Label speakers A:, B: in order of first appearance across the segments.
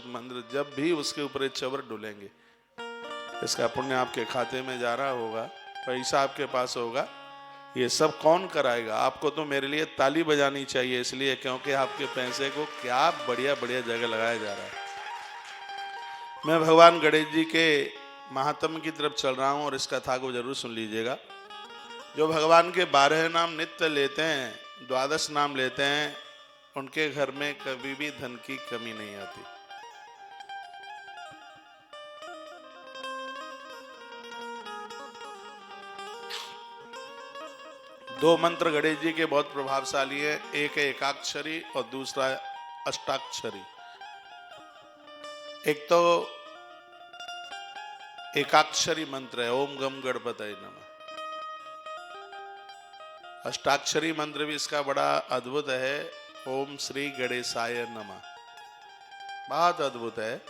A: मंत्र, जब भी उसके ऊपर चवर डुलेंगे इसका पुण्य आपके खाते में जा रहा होगा, पैसा आपके पास होगा। ये सब कौन कराएगा? आपको तो मेरे लिए ताली बजानी चाहिए, इसलिए क्योंकि आपके पैसे को क्या बढ़िया बढ़िया जगह लगाया जा रहा है। मैं भगवान गणेश जी के महात्म्य की तरफ चल रहा हूं और इस कथा को जरूर सुन लीजिएगा। जो भगवान के 12 नाम नित्य लेते हैं, 12 नाम लेते हैं, उनके घर में कभी भी धन की कमी नहीं आती। दो मंत्र गणेश जी के बहुत प्रभावशाली है, एक है एकाक्षरी और दूसरा है अष्टाक्षरी। एक तो एकाक्षरी मंत्र है ओम गम गणपतये नमः। अष्टाक्षरी मंत्र भी इसका बड़ा अद्भुत है, ओम श्री गणेशाय नमः, बहुत अद्भुत है।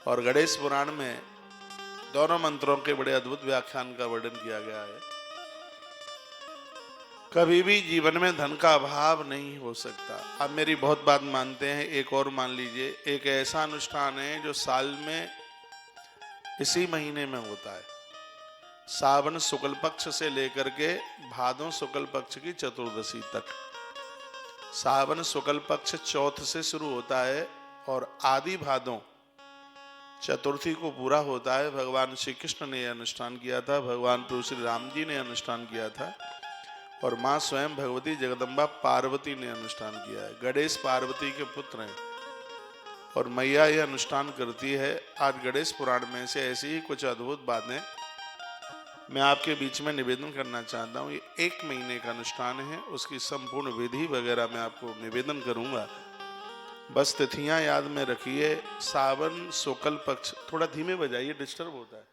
A: और गणेश पुराण में दोनों मंत्रों के बड़े अद्भुत व्याख्यान का वर्णन किया गया है। कभी भी जीवन में धन का अभाव नहीं हो सकता। आप मेरी बहुत बात मानते हैं, एक और मान लीजिए, एक ऐसा अनुष्ठान है जो साल में इसी महीने में होता है। सावन शुक्ल पक्ष से लेकर के भादों शुक्ल पक्ष की चतुर्दशी तक। सावन शुक्ल पक्ष चौथ से शुरू होता है और आदि भादों चतुर्थी को पूरा होता है। भगवान श्री कृष्ण ने यह अनुष्ठान किया था, भगवान प्रभु श्री राम जी ने अनुष्ठान किया था और मां स्वयं भगवती जगदम्बा पार्वती ने अनुष्ठान किया है। गणेश पार्वती के पुत्र हैं और मैया यह अनुष्ठान करती है। आज गणेश पुराण में से ऐसी ही कुछ अद्भुत बातें मैं आपके बीच में निवेदन करना चाहता हूँ। ये 1 महीने का अनुष्ठान है, उसकी संपूर्ण विधि वगैरह मैं आपको निवेदन करूंगा। बस तिथियां याद में रखिए। सावन शुक्ल पक्ष, थोड़ा धीमे बजाइए, डिस्टर्ब होता है।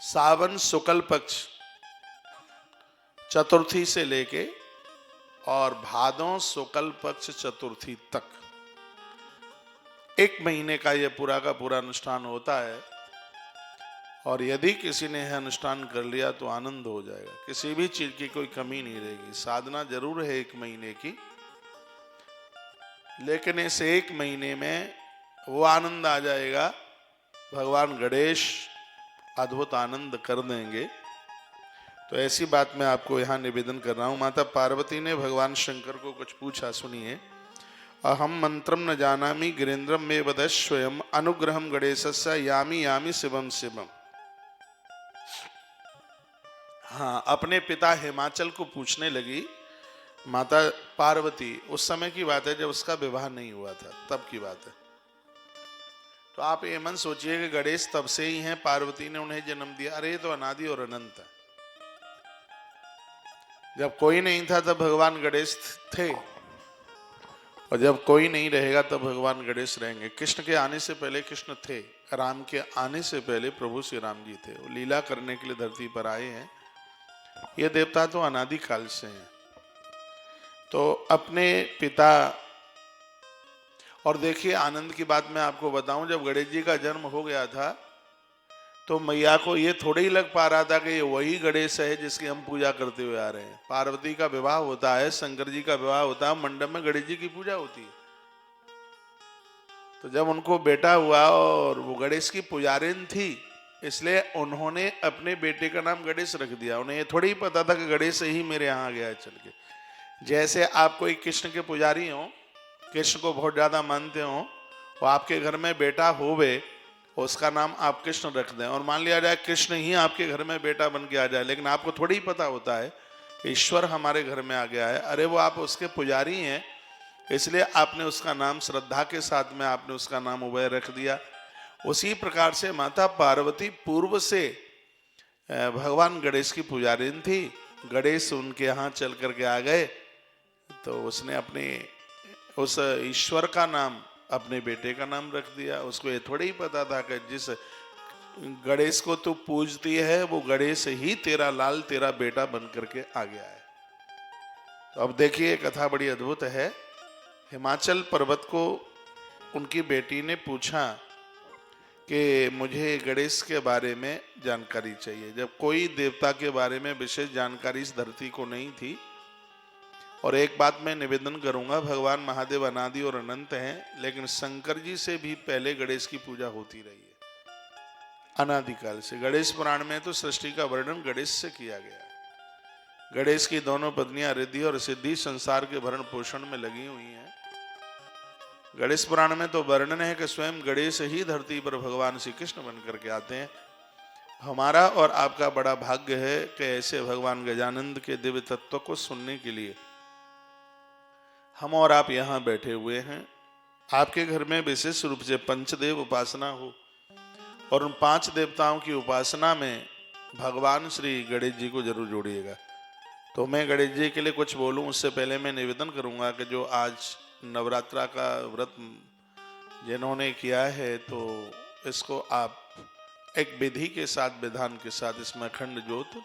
A: सावन शुक्ल पक्ष चतुर्थी से लेके और भादों शुक्ल पक्ष चतुर्थी तक 1 महीने का यह पूरा का पूरा अनुष्ठान होता है। और यदि किसी ने यह अनुष्ठान कर लिया तो आनंद हो जाएगा, किसी भी चीज की कोई कमी नहीं रहेगी। साधना जरूर है 1 महीने की, लेकिन इस 1 महीने में वो आनंद आ जाएगा, भगवान गणेश अद्भुत आनंद कर देंगे। तो ऐसी बात मैं आपको यहाँ निवेदन कर रहा हूँ। माता पार्वती ने भगवान शंकर को कुछ पूछा, सुनिए। अहम मंत्रम न जानामि गिरीन्द्रम में वद स्वयं अनुग्रहम गणेशस्य यामी यामी शिवम शिवम। हाँ, अपने पिता हिमाचल को पूछने लगी माता पार्वती। उस समय की बात है जब उसका विवाह नहीं हुआ था, तब की बात है। तो आप ये मन सोचिए कि गणेश तब से ही हैं, पार्वती ने उन्हें जन्म दिया। अरे ये तो अनादि और अनंत है। जब कोई नहीं था तब भगवान गणेश थे, और जब कोई नहीं रहेगा तब भगवान गणेश रहेंगे। कृष्ण के आने से पहले कृष्ण थे, राम के आने से पहले प्रभु श्री राम जी थे। वो लीला करने के लिए धरती पर आए हैं। ये देवता तो अनादि काल से हैं। तो अपने पिता, और देखिए आनंद की बात मैं आपको बताऊं, जब गणेश जी का जन्म हो गया था तो मैया को ये थोड़ा ही लग पा रहा था कि ये वही गणेश है जिसकी हम पूजा करते हुए आ रहे हैं। पार्वती का विवाह होता है, शंकर जी का विवाह होता है, मंडप में गणेश जी की पूजा होती है। तो जब उनको बेटा हुआ और वो गणेश की पुजारिन थी, इसलिए उन्होंने अपने बेटे का नाम गणेश रख दिया। उन्हें ये थोड़ी ही पता था कि गणेश ही मेरे यहाँ आ गया है चल के। जैसे आप कोई कृष्ण के पुजारी हो, कृष्ण को बहुत ज्यादा मानते हो, वो आपके घर में बेटा होवे, उसका नाम आप कृष्ण रख दें, और मान लिया जाए कृष्ण ही आपके घर में बेटा बन के आ जाए, लेकिन आपको थोड़ी ही पता होता है कि ईश्वर हमारे घर में आ गया है। अरे वो आप उसके पुजारी हैं, इसलिए आपने उसका नाम श्रद्धा के साथ में आपने उसका नाम उभय रख दिया। उसी प्रकार से माता पार्वती पूर्व से भगवान गणेश की पुजारिन थी। गणेश उनके यहाँ चल करके आ गए तो उसने अपने उस ईश्वर का नाम अपने बेटे का नाम रख दिया। उसको ये थोड़ी ही पता था कि जिस गणेश को तू पूजती है वो गणेश ही तेरा लाल, तेरा बेटा बन करके आ गया है। तो अब देखिए कथा बड़ी अद्भुत है। हिमाचल पर्वत को उनकी बेटी ने पूछा कि मुझे गणेश के बारे में जानकारी चाहिए। जब कोई देवता के बारे में विशेष जानकारी इस धरती को नहीं थी और एक बात मैं निवेदन करूंगा, भगवान महादेव अनादि और अनंत हैं, लेकिन शंकर जी से भी पहले गणेश की पूजा होती रही है अनादिकाल से। गणेश पुराण में तो सृष्टि का वर्णन गणेश से किया गया है। गणेश की दोनों पत्नियां रिद्धि और सिद्धि संसार के भरण पोषण में लगी हुई हैं। गणेश पुराण में तो वर्णन है कि स्वयं गणेश ही धरती पर भगवान श्री कृष्ण बन करके आते हैं। हमारा और आपका बड़ा भाग्य है कि ऐसे भगवान गजानंद के दिव्य तत्व को सुनने के लिए हम और आप यहाँ बैठे हुए हैं। आपके घर में विशेष रूप से पंचदेव उपासना हो और उन 5 देवताओं की उपासना में भगवान श्री गणेश जी को जरूर जोड़िएगा। तो मैं गणेश जी के लिए कुछ बोलूं उससे पहले मैं निवेदन करूंगा कि जो आज नवरात्रा का व्रत जिन्होंने किया है, तो इसको आप एक विधि के साथ, विधान के साथ इसमें अखंड ज्योत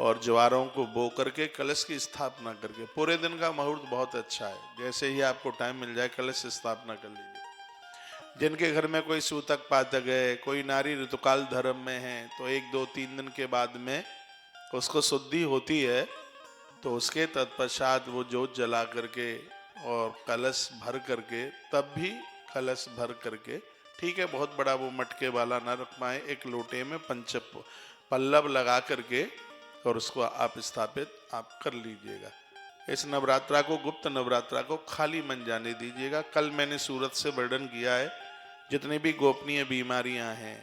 A: और ज्वारों को बो करके कलश की स्थापना करके, पूरे दिन का मुहूर्त बहुत अच्छा है, जैसे ही आपको टाइम मिल जाए कलश स्थापना कर लीजिए। जिनके घर में कोई सूतक पातक है, कोई नारी ऋतुकाल धर्म में है, तो 1 2 3 दिन के बाद में उसको शुद्धि होती है, तो उसके तत्पश्चात वो जोत जला करके और कलश भर करके, तब भी कलश भर करके, ठीक है बहुत बड़ा वो मटके वाला न रख पाए, एक लोटे में पंच पल्लव लगा करके और उसको आप स्थापित आप कर लीजिएगा। इस नवरात्रा को, गुप्त नवरात्रा को खाली मन जाने दीजिएगा। कल मैंने सूरत से वर्णन किया है, जितनी भी गोपनीय बीमारियां हैं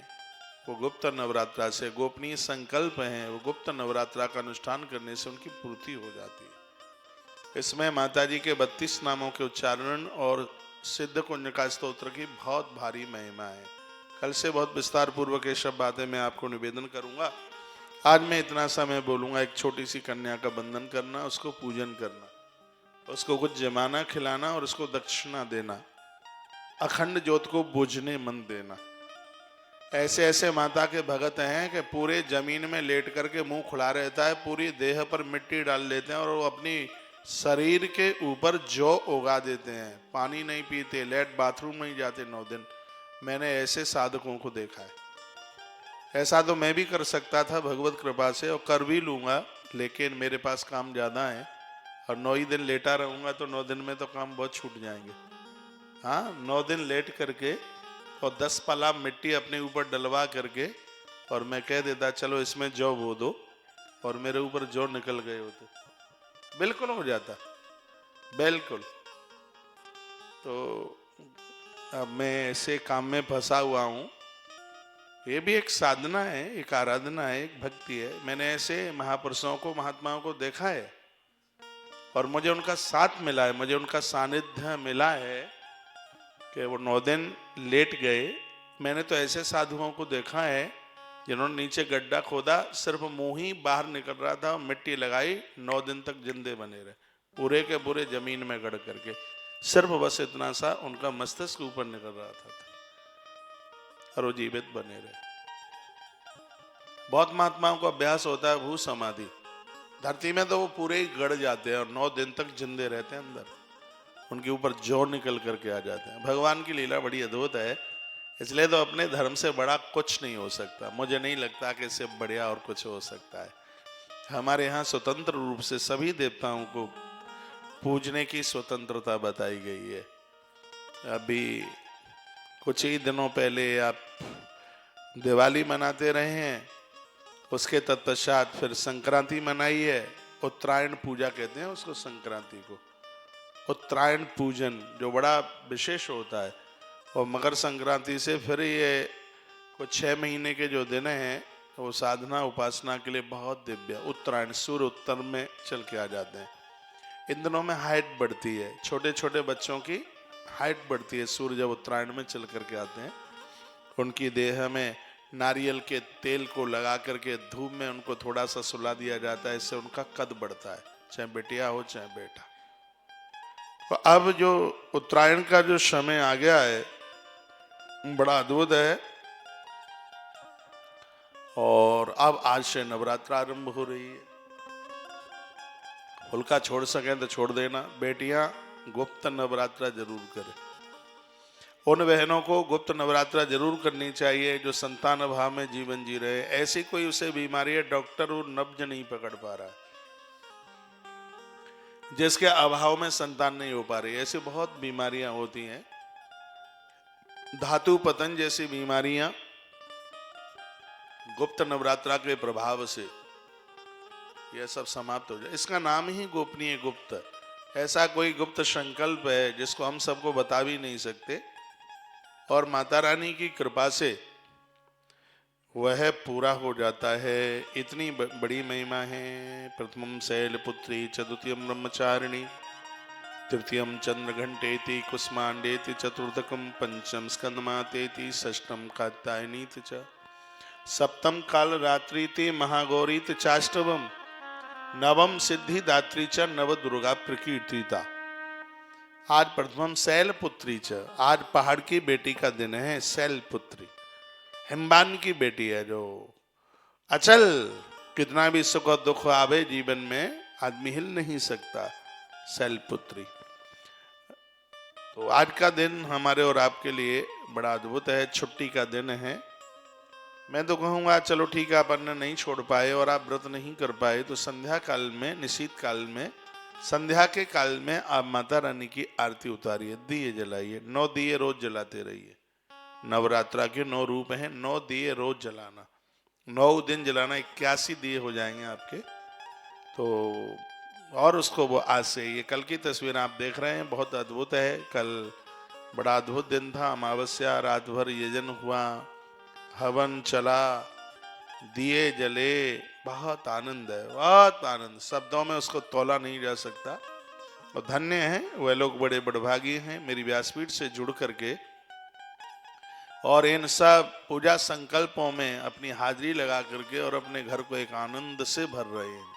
A: वो गुप्त नवरात्रा से, गोपनीय संकल्प हैं वो गुप्त नवरात्रा का अनुष्ठान करने से उनकी पूर्ति हो जाती है। इसमें माता जी के 32 नामों के उच्चारण और सिद्ध कुंजका स्तोत्र की बहुत भारी महिमा है। कल से बहुत विस्तार पूर्वक ये सब बातें मैं आपको निवेदन करूंगा। आज मैं इतना सा मैं बोलूंगा, एक छोटी सी कन्या का बंधन करना, उसको पूजन करना, उसको कुछ जमाना खिलाना और उसको दक्षिणा देना, अखंड ज्योत को बुझने मन देना। ऐसे ऐसे माता के भगत हैं कि पूरे जमीन में लेट करके मुंह खुला रहता है, पूरी देह पर मिट्टी डाल देते हैं और वो अपनी शरीर के ऊपर जौ उगा देते हैं, पानी नहीं पीते, लेट बाथरूम नहीं जाते 9 दिन। मैंने ऐसे साधकों को देखा है। ऐसा तो मैं भी कर सकता था भगवत कृपा से, और कर भी लूंगा, लेकिन मेरे पास काम ज़्यादा है और 9 ही दिन लेटा रहूंगा तो 9 दिन में तो काम बहुत छूट जाएंगे। हाँ, 9 दिन लेट करके और 10 पला मिट्टी अपने ऊपर डलवा करके और मैं कह देता चलो इसमें जौ बो दो, और मेरे ऊपर जौ निकल गए होते, बिल्कुल हो जाता, बिल्कुल। तो अब मैं ऐसे काम में फंसा हुआ हूँ। ये भी एक साधना है, एक आराधना है, एक भक्ति है। मैंने ऐसे महापुरुषों को, महात्माओं को देखा है और मुझे उनका साथ मिला है, मुझे उनका सानिध्य मिला है कि वो 9 दिन लेट गए। मैंने तो ऐसे साधुओं को देखा है जिन्होंने नीचे गड्ढा खोदा, सिर्फ मुंह ही बाहर निकल रहा था, मिट्टी लगाई, 9 दिन तक जिंदे बने रहे, पूरे के पूरे जमीन में गड़ करके, सिर्फ बस इतना सा उनका मस्तिष्क ऊपर निकल रहा था और वो जीवित बने रहे। बहुत महात्माओं को अभ्यास होता है भू समाधि, धरती में तो वो पूरे ही गड़ जाते हैं और 9 दिन तक जिंदे रहते हैं, अंदर उनके ऊपर जौ निकल करके आ जाते हैं। भगवान की लीला बड़ी अद्भुत है, इसलिए तो अपने धर्म से बड़ा कुछ नहीं हो सकता। मुझे नहीं लगता कि इससे बढ़िया और कुछ हो सकता है। हमारे यहाँ स्वतंत्र रूप से सभी देवताओं को पूजने की स्वतंत्रता बताई गई है। अभी कुछ ही दिनों पहले आप दिवाली मनाते रहे हैं, उसके तत्पश्चात फिर संक्रांति मनाई है, उत्तरायण पूजा कहते हैं उसको, संक्रांति को उत्तरायण पूजन जो बड़ा विशेष होता है। और मकर संक्रांति से फिर ये कुछ 6 महीने के जो दिन हैं वो साधना उपासना के लिए बहुत दिव्य, उत्तरायण सूर्य उत्तर में चल के आ जाते हैं। इन दिनों में हाइट बढ़ती है, छोटे छोटे बच्चों की हाइट बढ़ती है सूर्य जब उत्तरायण में चल करके आते हैं। उनकी देह में नारियल के तेल को लगा करके धूप में उनको थोड़ा सा सुला दिया जाता है, इससे उनका कद बढ़ता है, चाहे बेटिया हो चाहे बेटा। तो अब जो उत्तरायण का जो समय आ गया है बड़ा अद्भुत है, और अब आज से नवरात्रा आरंभ हो रही है। हुलका छोड़ सकें तो छोड़ देना, बेटियां गुप्त नवरात्रा जरूर करें। उन बहनों को गुप्त नवरात्रा जरूर करनी चाहिए जो संतान अभाव में जीवन जी रहे। ऐसी कोई उसे बीमारी है, डॉक्टर वो नब्ज नहीं पकड़ पा रहा है, जिसके अभाव में संतान नहीं हो पा रही, ऐसी बहुत बीमारियां होती हैं। धातु पतन जैसी बीमारियां गुप्त नवरात्रा के प्रभाव से यह सब समाप्त हो जाए। इसका नाम ही गोपनीय गुप्त। ऐसा कोई गुप्त संकल्प है जिसको हम सबको बता भी नहीं सकते, और माता रानी की कृपा से वह पूरा हो जाता है। इतनी बड़ी महिमा है। प्रथमम शैलपुत्री च द्वितीयम ब्रह्मचारिणी तृतीयम चंद्रघंटेति कुष्मांडेति चतुर्थकम पंचम स्कंदमातेति षष्ठम कात्यायनीति च सप्तम काल रात्रिति महागौरीति चाष्टवम नवम सिद्धि दात्री च नव दुर्गा प्रकीर्तिता। आज प्रथमम शैलपुत्री च, आज पहाड़ की बेटी का दिन है। शैलपुत्री हिमबान की बेटी है, जो अचल, कितना भी सुख और दुख आवे जीवन में आदमी हिल नहीं सकता। शैलपुत्री। तो आज का दिन हमारे और आपके लिए बड़ा अद्भुत है। छुट्टी का दिन है। मैं तो कहूँगा चलो ठीक है, अपन ने नहीं छोड़ पाए और आप व्रत नहीं कर पाए तो संध्या काल में, निशीत काल में, संध्या के काल में आप माता रानी की आरती उतारिए, दिए जलाइए। 9 दिए रोज जलाते रहिए। नवरात्रा के 9 रूप हैं, 9 दिए रोज जलाना, 9 दिन जलाना, 81 दिए हो जाएंगे आपके। तो और उसको वो आज से, ये कल की तस्वीर आप देख रहे हैं, बहुत अद्भुत है। कल बड़ा अद्भुत दिन था। अमावस्या, रात भर यजन हुआ, हवन चला, दिए जले, बहुत आनंद है, बहुत आनंद। शब्दों में उसको तोला नहीं जा सकता। और धन्य हैं वह लोग, बड़े बड़भागी हैं मेरी व्यासपीठ से जुड़ करके और इन सब पूजा संकल्पों में अपनी हाजिरी लगा करके और अपने घर को एक आनंद से भर रहे हैं।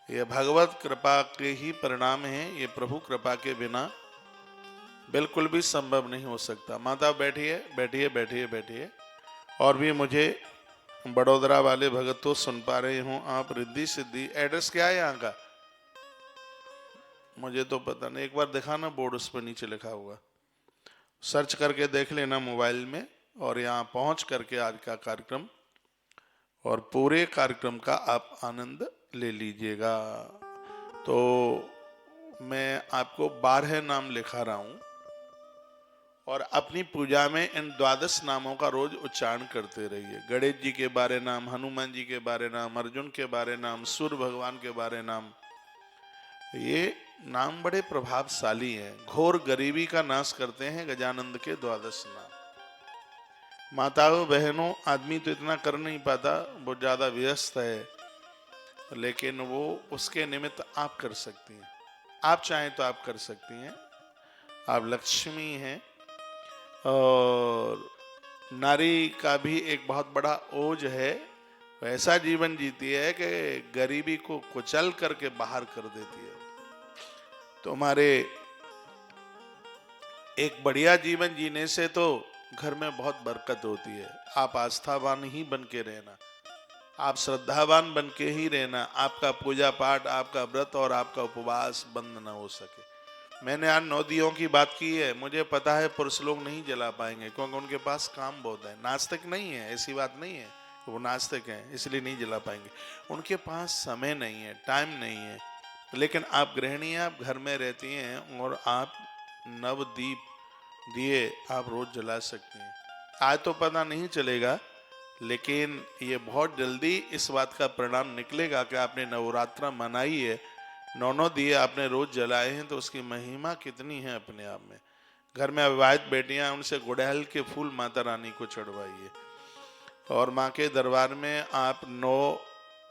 A: ये भगवत कृपा के ही परिणाम है। ये प्रभु कृपा के बिना बिल्कुल भी संभव नहीं हो सकता। माता बैठिए, बैठिए, बैठिए, बैठिए। और भी मुझे बड़ोदरा वाले भगत तो सुन पा रहे हो आप। रिद्धि सिद्धि, एड्रेस क्या है यहाँ का मुझे तो पता नहीं, एक बार दिखाना बोर्ड, उस पर नीचे लिखा हुआ, सर्च करके देख लेना मोबाइल में। और यहाँ पहुंच करके आज का कार्यक्रम और पूरे कार्यक्रम का आप आनंद ले लीजिएगा। तो मैं आपको 12 नाम लिखा रहा हूं और अपनी पूजा में इन 12 नामों का रोज उच्चारण करते रहिए। गणेश जी के बारे नाम, हनुमान जी के बारे नाम, अर्जुन के बारे नाम, सूर्य भगवान के बारे नाम। ये नाम बड़े प्रभावशाली हैं। घोर गरीबी का नाश करते हैं गजानंद के 12 नाम। माताओं बहनों, आदमी तो इतना कर नहीं पाता, वो ज्यादा व्यस्त है, लेकिन वो उसके निमित्त आप कर सकती हैं। आप चाहें तो आप कर सकती हैं। आप लक्ष्मी हैं। और नारी का भी एक बहुत बड़ा ओज है, ऐसा जीवन जीती है कि गरीबी को कुचल करके बाहर कर देती है। तुम्हारे एक बढ़िया जीवन जीने से तो घर में बहुत बरकत होती है। आप आस्थावान ही बन के रहना, आप श्रद्धावान बन के ही रहना। आपका पूजा पाठ, आपका व्रत और आपका उपवास बंद ना हो सके। मैंने आज 9 दियों की बात की है। मुझे पता है पुरुष लोग नहीं जला पाएंगे क्योंकि उनके पास काम बहुत है। नास्तिक नहीं है, ऐसी बात नहीं है, वो नास्तिक हैं इसलिए नहीं जला पाएंगे। उनके पास समय नहीं है, टाइम नहीं है। लेकिन आप गृहिणी हैं, आप घर में रहती हैं और आप नवदीप दिए आप रोज जला सकती हैं। आज तो पता नहीं चलेगा, लेकिन ये बहुत जल्दी इस बात का परिणाम निकलेगा कि आपने नवरात्रा मनाई है, 9 दिए आपने रोज जलाए हैं, तो उसकी महिमा कितनी है अपने आप में। घर में अविवाहित बेटियां, उनसे गुड़हल के फूल माता रानी को चढ़वाइए। और माँ के दरबार में आप 9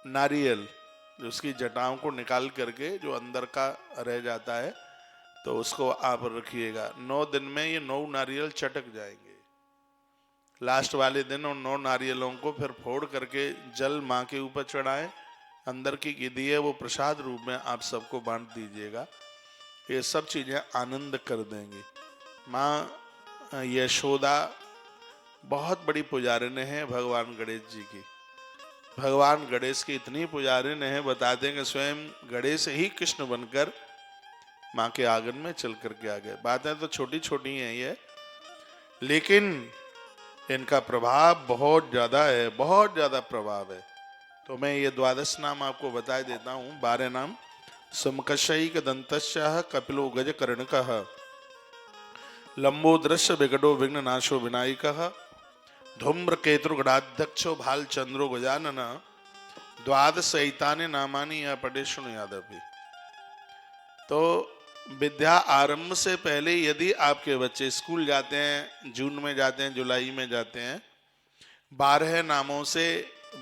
A: नारियल, उसकी जटाओं को निकाल करके जो अंदर का रह जाता है तो उसको आप रखिएगा। 9 दिन में ये 9 नारियल चटक जाएंगे। लास्ट वाले दिन उन 9 नारियलों को फिर फोड़ करके जल माँ के ऊपर चढ़ाएं। अंदर की गिद्दी है वो प्रसाद रूप में आप सबको बांट दीजिएगा। ये सब चीजें आनंद कर देंगी। माँ यशोदा बहुत बड़ी पुजारिन है भगवान गणेश जी की। भगवान गणेश की इतनी पुजारिन है, बता देंगे स्वयं गणेश ही कृष्ण बनकर माँ के आंगन में चल करके आ गए। बातें तो छोटी छोटी हैं ये, लेकिन इनका प्रभाव बहुत ज्यादा है, बहुत ज्यादा प्रभाव है। तो मैं ये 12 नाम आपको बता देता हूँ। 12 नाम सुमकशैक दंतस्यः कपिलो गजकर्णकः लंबोदृश्य विकटो विघ्ननाशो विनायकः धूम्रकेतुर्गणाध्यक्षो भालचंद्रो गजानन द्वादशैतानि नामानि या पठे शृणुयादपि। तो विद्या आरंभ से पहले यदि आपके बच्चे स्कूल जाते हैं, जून में जाते हैं, जुलाई में जाते हैं, 12 नामों से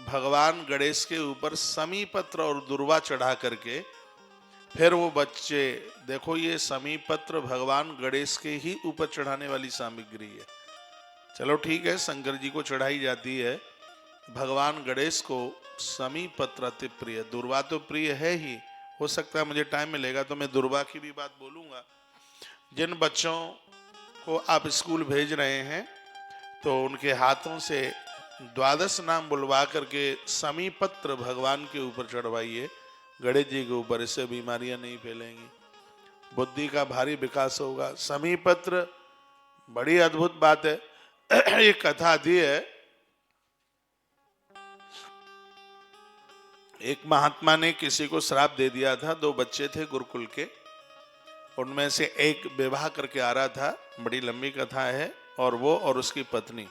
A: भगवान गणेश के ऊपर समीपत्र और दुर्वा चढ़ा करके फिर वो बच्चे, देखो ये समीपत्र भगवान गणेश के ही ऊपर चढ़ाने वाली सामग्री है। चलो ठीक है, शंकर जी को चढ़ाई जाती है, भगवान गणेश को समीपत्र अति प्रिय, दुर्वा तो प्रिय है ही। हो सकता है मुझे टाइम मिलेगा तो मैं दुर्वा की भी बात बोलूंगा। जिन बच्चों को आप स्कूल भेज रहे हैं तो उनके हाथों से 12 नाम बुलवा करके समीपत्र भगवान के ऊपर चढ़वाइए, गणेश जी के ऊपर। इससे बीमारियां नहीं फैलेंगी, बुद्धि का भारी विकास होगा। समीपत्र बड़ी अद्भुत बात है। एक कथा आती है, एक महात्मा ने किसी को श्राप दे दिया था। 2 बच्चे थे गुरुकुल के, उनमें से एक विवाह करके आ रहा था, बड़ी लंबी कथा है, और वो और उसकी पत्नी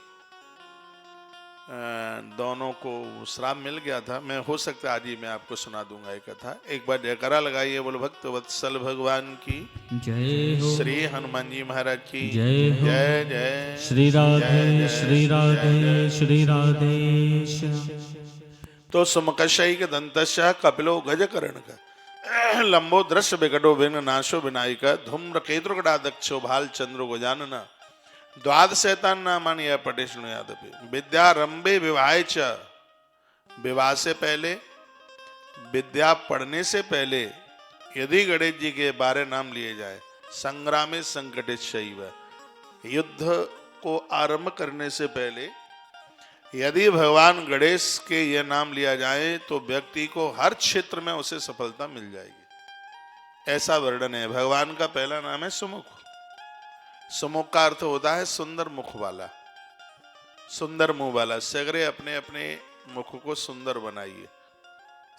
A: दोनों को श्राप मिल गया था। मैं हो सकता है आज ही मैं आपको सुना दूंगा एक कथा। एक बार जयकारा लगाइए, बोलो भक्त वत्सल भगवान की
B: जय हो।
A: श्री हनुमान जी महाराज की
B: जय हो।
A: जय जय
B: श्री राधे श्री राधे
A: जय।
B: श्री राधे।
A: तो सुमकशैक दंतस्य कपिलो गजकर्णक लंबो दृश्य विकटो विघ्न नाशो विनायक धूम्रकेतुर्गणाध्यक्षो भाल चंद्रो गजानन द्वादशैतान नामानि या पठे शृणुयादपि। विद्यारंभे विवाहे च, विवाह से पहले, विद्या पढ़ने से पहले यदि गणेश जी के 12 नाम लिए जाए, संग्रामे संकटे शैव, युद्ध को आरंभ करने से पहले यदि भगवान गणेश के ये नाम लिया जाए तो व्यक्ति को हर क्षेत्र में उसे सफलता मिल जाएगी, ऐसा वर्णन है। भगवान का पहला नाम है सुमुख। सुमुख का अर्थ होता है सुंदर मुख वाला, सुंदर मुंह वाला। सगरे अपने अपने मुख को सुंदर बनाइए,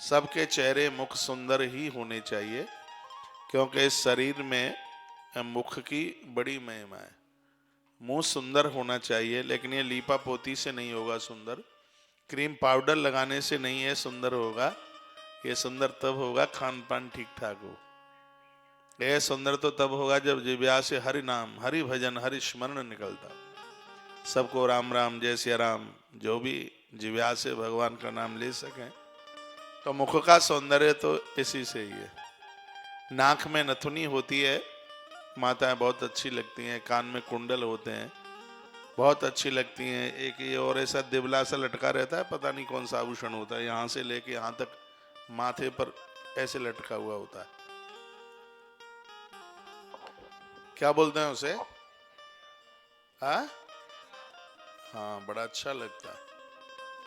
A: सबके चेहरे मुख सुंदर ही होने चाहिए, क्योंकि इस शरीर में मुख की बड़ी महिमा है। मुंह सुंदर होना चाहिए, लेकिन ये लीपा पोती से नहीं होगा सुंदर, क्रीम पाउडर लगाने से नहीं है सुंदर होगा। ये सुंदर तब होगा खान पान ठीक ठाक हो। यह सुंदर तो तब होगा जब जिह्वा से हरि नाम, हरि भजन, हरि स्मरण निकलता। सबको राम राम, जय सिया राम, जो भी जिह्वा से भगवान का नाम ले सकें। तो मुख का सौंदर्य तो इसी से ही है। नाक में नथुनी होती है, माताएं बहुत अच्छी लगती हैं, कान में कुंडल होते हैं, बहुत अच्छी लगती हैं। एक ये और ऐसा दिबला सा लटका रहता है, पता नहीं कौन सा आभूषण होता है, यहाँ से लेके यहाँ तक माथे पर ऐसे लटका हुआ होता है, क्या बोलते हैं उसे? हाँ, बड़ा अच्छा लगता है,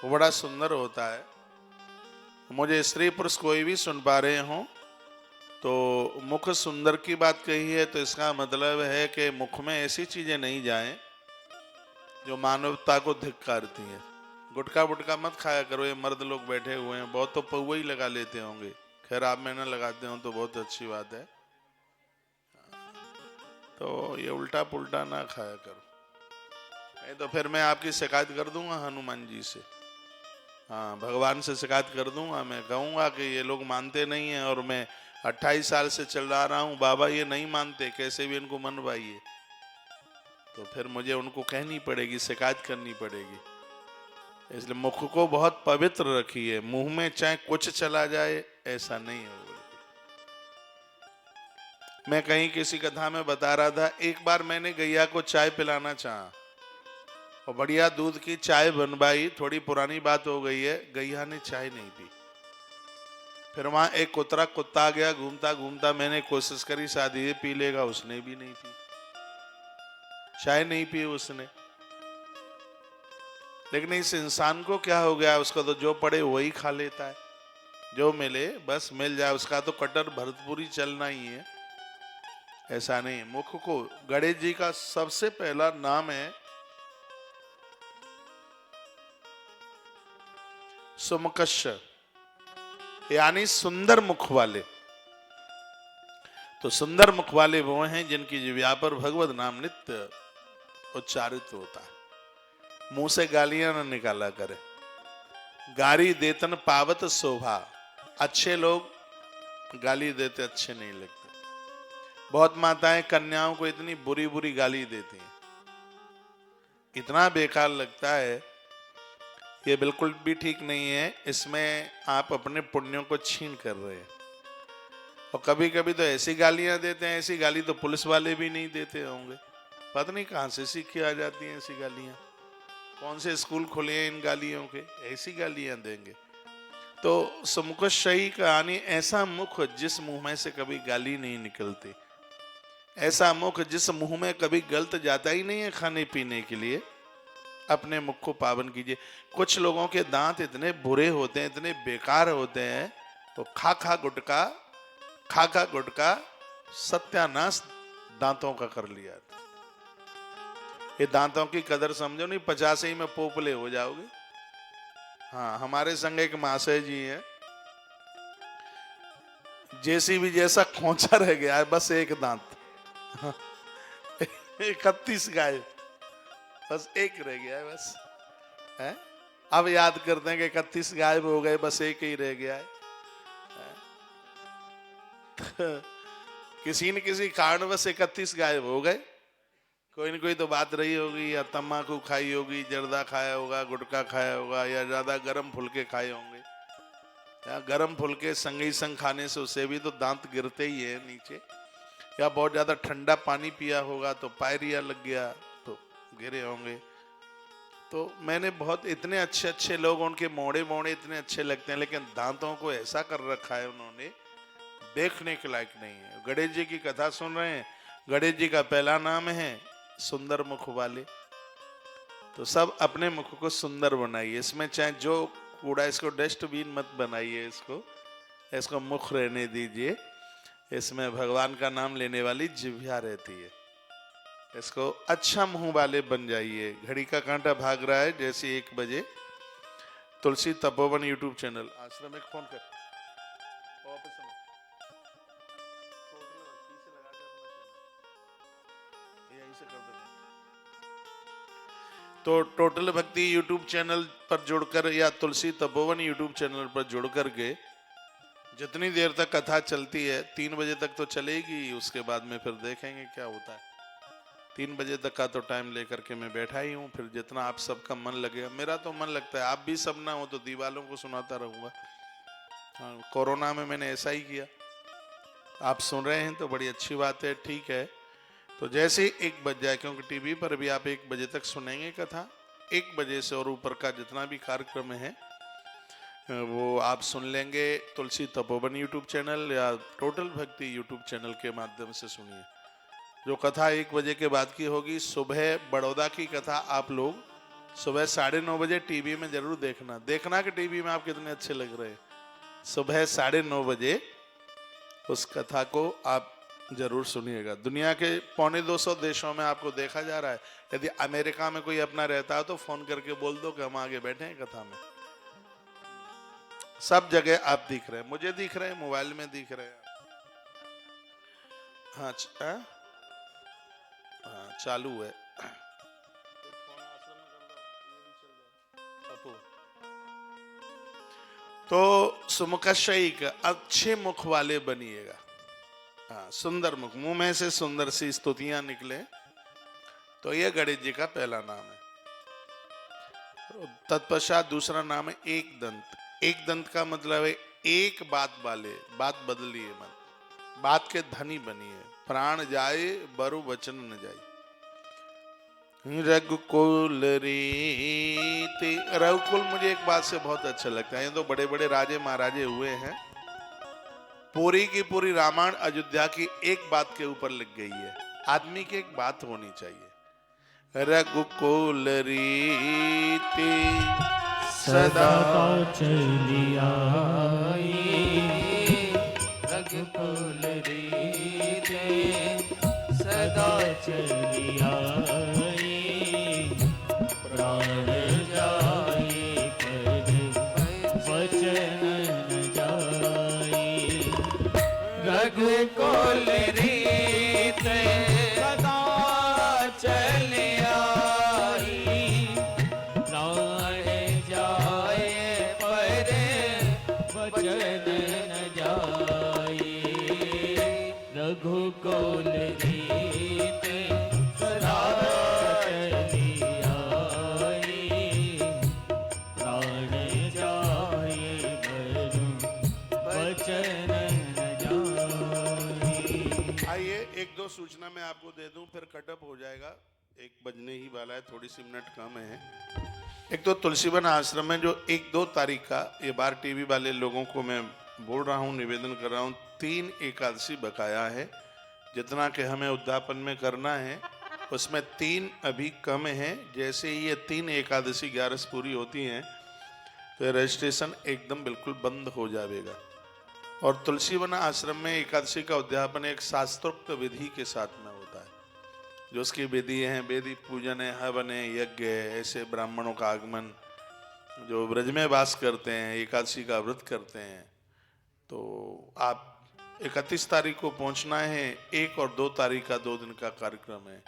A: वो बड़ा सुंदर होता है। मुझे स्त्री पुरुष कोई भी सुन पा रहे हो तो मुख सुंदर की बात कही है, तो इसका मतलब है कि मुख में ऐसी चीजें नहीं जाएं जो मानवता को धिक्कारती हैं। गुटखा बुटका मत खाया करो, ये मर्द लोग बैठे हुए हैं, बहुत तो पौवा ही लगा लेते होंगे। खैर आप में ना लगाते हो तो बहुत अच्छी बात है। तो ये उल्टा पुल्टा ना खाया करो, नहीं तो फिर मैं आपकी शिकायत कर दूंगा हनुमान जी से। हाँ, भगवान से शिकायत कर दूंगा। मैं कहूंगा कि ये लोग मानते नहीं हैं और मैं 28 साल से चल रहा हूँ, बाबा ये नहीं मानते, कैसे भी इनको मनवाइए। तो फिर मुझे उनको कहनी पड़ेगी, शिकायत करनी पड़ेगी। इसलिए मुख को बहुत पवित्र रखिए, मुंह में चाहे कुछ चला जाए ऐसा नहीं होगा। मैं कहीं किसी कथा में बता रहा था, एक बार मैंने गैया को चाय पिलाना चाहा और बढ़िया दूध की चाय बनवाई, थोड़ी पुरानी बात हो गई है, गैया ने चाय नहीं पी। फिर वहां एक कुत्ता आ गया, घूमता घूमता मैंने कोशिश करी शायद ये पी लेगा, उसने भी नहीं पी, चाय नहीं पी उसने। लेकिन इस इंसान को क्या हो गया, उसको तो जो पड़े वही खा लेता है, जो मिले बस मिल जाए, उसका तो कटर भरतपुरी चलना ही है। ऐसा नहीं, मुख को, गणेश जी का सबसे पहला नाम है सुमकश, यानी सुंदर मुख वाले। तो सुंदर मुख वाले वो हैं जिनकी जिह्वा पर भगवत नाम नित्य उच्चारित होता है। मुंह से गालियां न निकाला करे। गाली देतन पावत शोभा। अच्छे लोग गाली देते अच्छे नहीं लगते। बहुत माताएं कन्याओं को इतनी बुरी बुरी गाली देती हैं, इतना बेकार लगता है। ये बिल्कुल भी ठीक नहीं है। इसमें आप अपने पुण्यों को छीन कर रहे हैं। और कभी कभी तो ऐसी गालियां देते हैं, ऐसी गाली तो पुलिस वाले भी नहीं देते होंगे। पता नहीं कहां से सीखी आ जाती हैं ऐसी गालियां। कौन से स्कूल खुले हैं इन गालियों के, ऐसी गालियां देंगे। तो सुमुखशाही कहानी, ऐसा मुख जिस मुंह में से कभी गाली नहीं निकलती, ऐसा मुख जिस मुंह में कभी गलत जाता ही नहीं है खाने पीने के लिए, अपने मुख को पावन कीजिए। कुछ लोगों के दांत इतने बुरे होते हैं, इतने बेकार होते हैं, तो खा खा गुटका सत्यानाश दांतों का कर लिया। ये दांतों की कदर समझो नहीं, 50 ही में पोपले हो जाओगे। हाँ, हमारे संग एक महाशय जी हैं, जेसीबी जैसा खोंचा रह गया है, बस एक दांत 31 गायब, बस एक रह गया है बस है? अब याद करते हैं कि 31 गायब हो गए, बस एक ही रह गया है। किसी न किसी कारणवश 31 गायब हो गए। कोई न कोई तो बात रही होगी, या तम्बाकू खाई होगी, जर्दा खाया होगा, गुटखा खाया होगा, या ज्यादा गरम फुलके खाए होंगे। या गरम फुलके संगी संग खाने से उससे भी तो दांत गिरते ही है नीचे। या बहुत ज्यादा ठंडा पानी पिया होगा तो पायरिया लग गया तो गिरे होंगे। तो मैंने बहुत, इतने अच्छे अच्छे लोग, उनके मोड़े इतने अच्छे लगते हैं, लेकिन दांतों को ऐसा कर रखा है उन्होंने, देखने के लायक नहीं है। गणेश जी की कथा सुन रहे हैं। गणेश जी का पहला नाम है सुंदर मुख वाले। तो सब अपने मुख को सुंदर बनाइए। इसमें चाहे जो कूड़ा, इसको डस्टबिन मत बनाइए, इसको मुख रहने दीजिए। इसमें भगवान का नाम लेने वाली जिह्वा रहती है। इसको अच्छा मुंह वाले बन जाइए। घड़ी का कांटा भाग रहा है, जैसे 1 बजे तुलसी तपोवन यूट्यूब चैनल। आश्रम एक फोन कर, ऑफिस में यहीं से कर देना। तो टोटल भक्ति यूट्यूब चैनल पर जुड़कर, या तुलसी तपोवन यूट्यूब चैनल पर जुड़ करके, जितनी देर तक कथा चलती है, 3 बजे तक तो चलेगी, उसके बाद में फिर देखेंगे क्या होता है। 3 बजे तक का तो टाइम लेकर के मैं बैठा ही हूँ। फिर जितना आप सबका मन लगेगा, मेरा तो मन लगता है। आप भी सब ना हो तो दीवालों को सुनाता रहूंगा। हाँ, कोरोना में मैंने ऐसा ही किया। आप सुन रहे हैं तो बड़ी अच्छी बात है, ठीक है। तो जैसे 1 बज जाए, क्योंकि टीवी पर भी आप 1 बजे तक सुनेंगे कथा। 1 बजे से और ऊपर का जितना भी कार्यक्रम है वो आप सुन लेंगे तुलसी तपोवन यूट्यूब चैनल या टोटल भक्ति यूट्यूब चैनल के माध्यम से सुनिए। जो कथा 1 बजे के बाद की होगी, सुबह बड़ौदा की कथा आप लोग सुबह 9:30 बजे टीवी में जरूर देखना कि टीवी में आप कितने अच्छे लग रहे हैं। सुबह 9:30 बजे उस कथा को आप जरूर सुनिएगा। दुनिया के 250 देशों में आपको देखा जा रहा है। यदि अमेरिका में कोई अपना रहता है तो फोन करके बोल दो कि हम आगे बैठे हैं कथा में। सब जगह आप दिख रहे हैं, मुझे दिख रहे हैं, मोबाइल में दिख रहे हैं। हाँ, चालू है। तो सुमुखशाही का अच्छे मुख वाले बनिएगा। हाँ, सुंदर मुख, मुंह में से सुंदर सी स्तुतियां निकले, तो ये गणेश जी का पहला नाम है। तत्पश्चात दूसरा नाम है एक दंत। एक दंत का मतलब है एक बात वाले, बात बदलिए मत, बात के धनी बनिए। प्राण जाए बरु वचन न जाए। रघुकुल रीति, रघुकुल मुझे एक बात से बहुत अच्छा लगता है। ये तो बड़े बड़े राजे महाराजे हुए हैं। पूरी की पूरी रामायण अयोध्या की एक बात के ऊपर लग गई है। आदमी की एक बात होनी चाहिए। रघुकुल रीति
B: सदा चली आई, रघुकुल रीति सदा चली आई। प्राण जाए पर वचन न जाए। रघुकुल
A: आपको दे दूं फिर कटअप हो जाएगा, 1 बजने ही वाला है, थोड़ी सी मिनट कम है। एक तो तुलसीवन आश्रम में जो 1-2 तारीख का, ये बार टीवी वाले लोगों को मैं बोल रहा हूँ, निवेदन कर रहा हूँ, 3 एकादशी बकाया है। जितना कि हमें उद्यापन में करना है उसमें 3 अभी कम है। जैसे ही ये 3 एकादशी 11 पूरी होती हैं तो रजिस्ट्रेशन एकदम बिल्कुल बंद हो जाएगा। और तुलसीवन आश्रम में एकादशी का उद्यापन एक शास्त्रोक्त विधि के साथ में होता है। जो उसकी विधि है, वेदी पूजन है, हवन है, यज्ञ है, ऐसे ब्राह्मणों का आगमन, जो ब्रज में वास करते हैं, एकादशी का व्रत करते हैं। तो आप 31 तारीख को पहुंचना है। 1 और 2 तारीख का 2 दिन का कार्यक्रम है।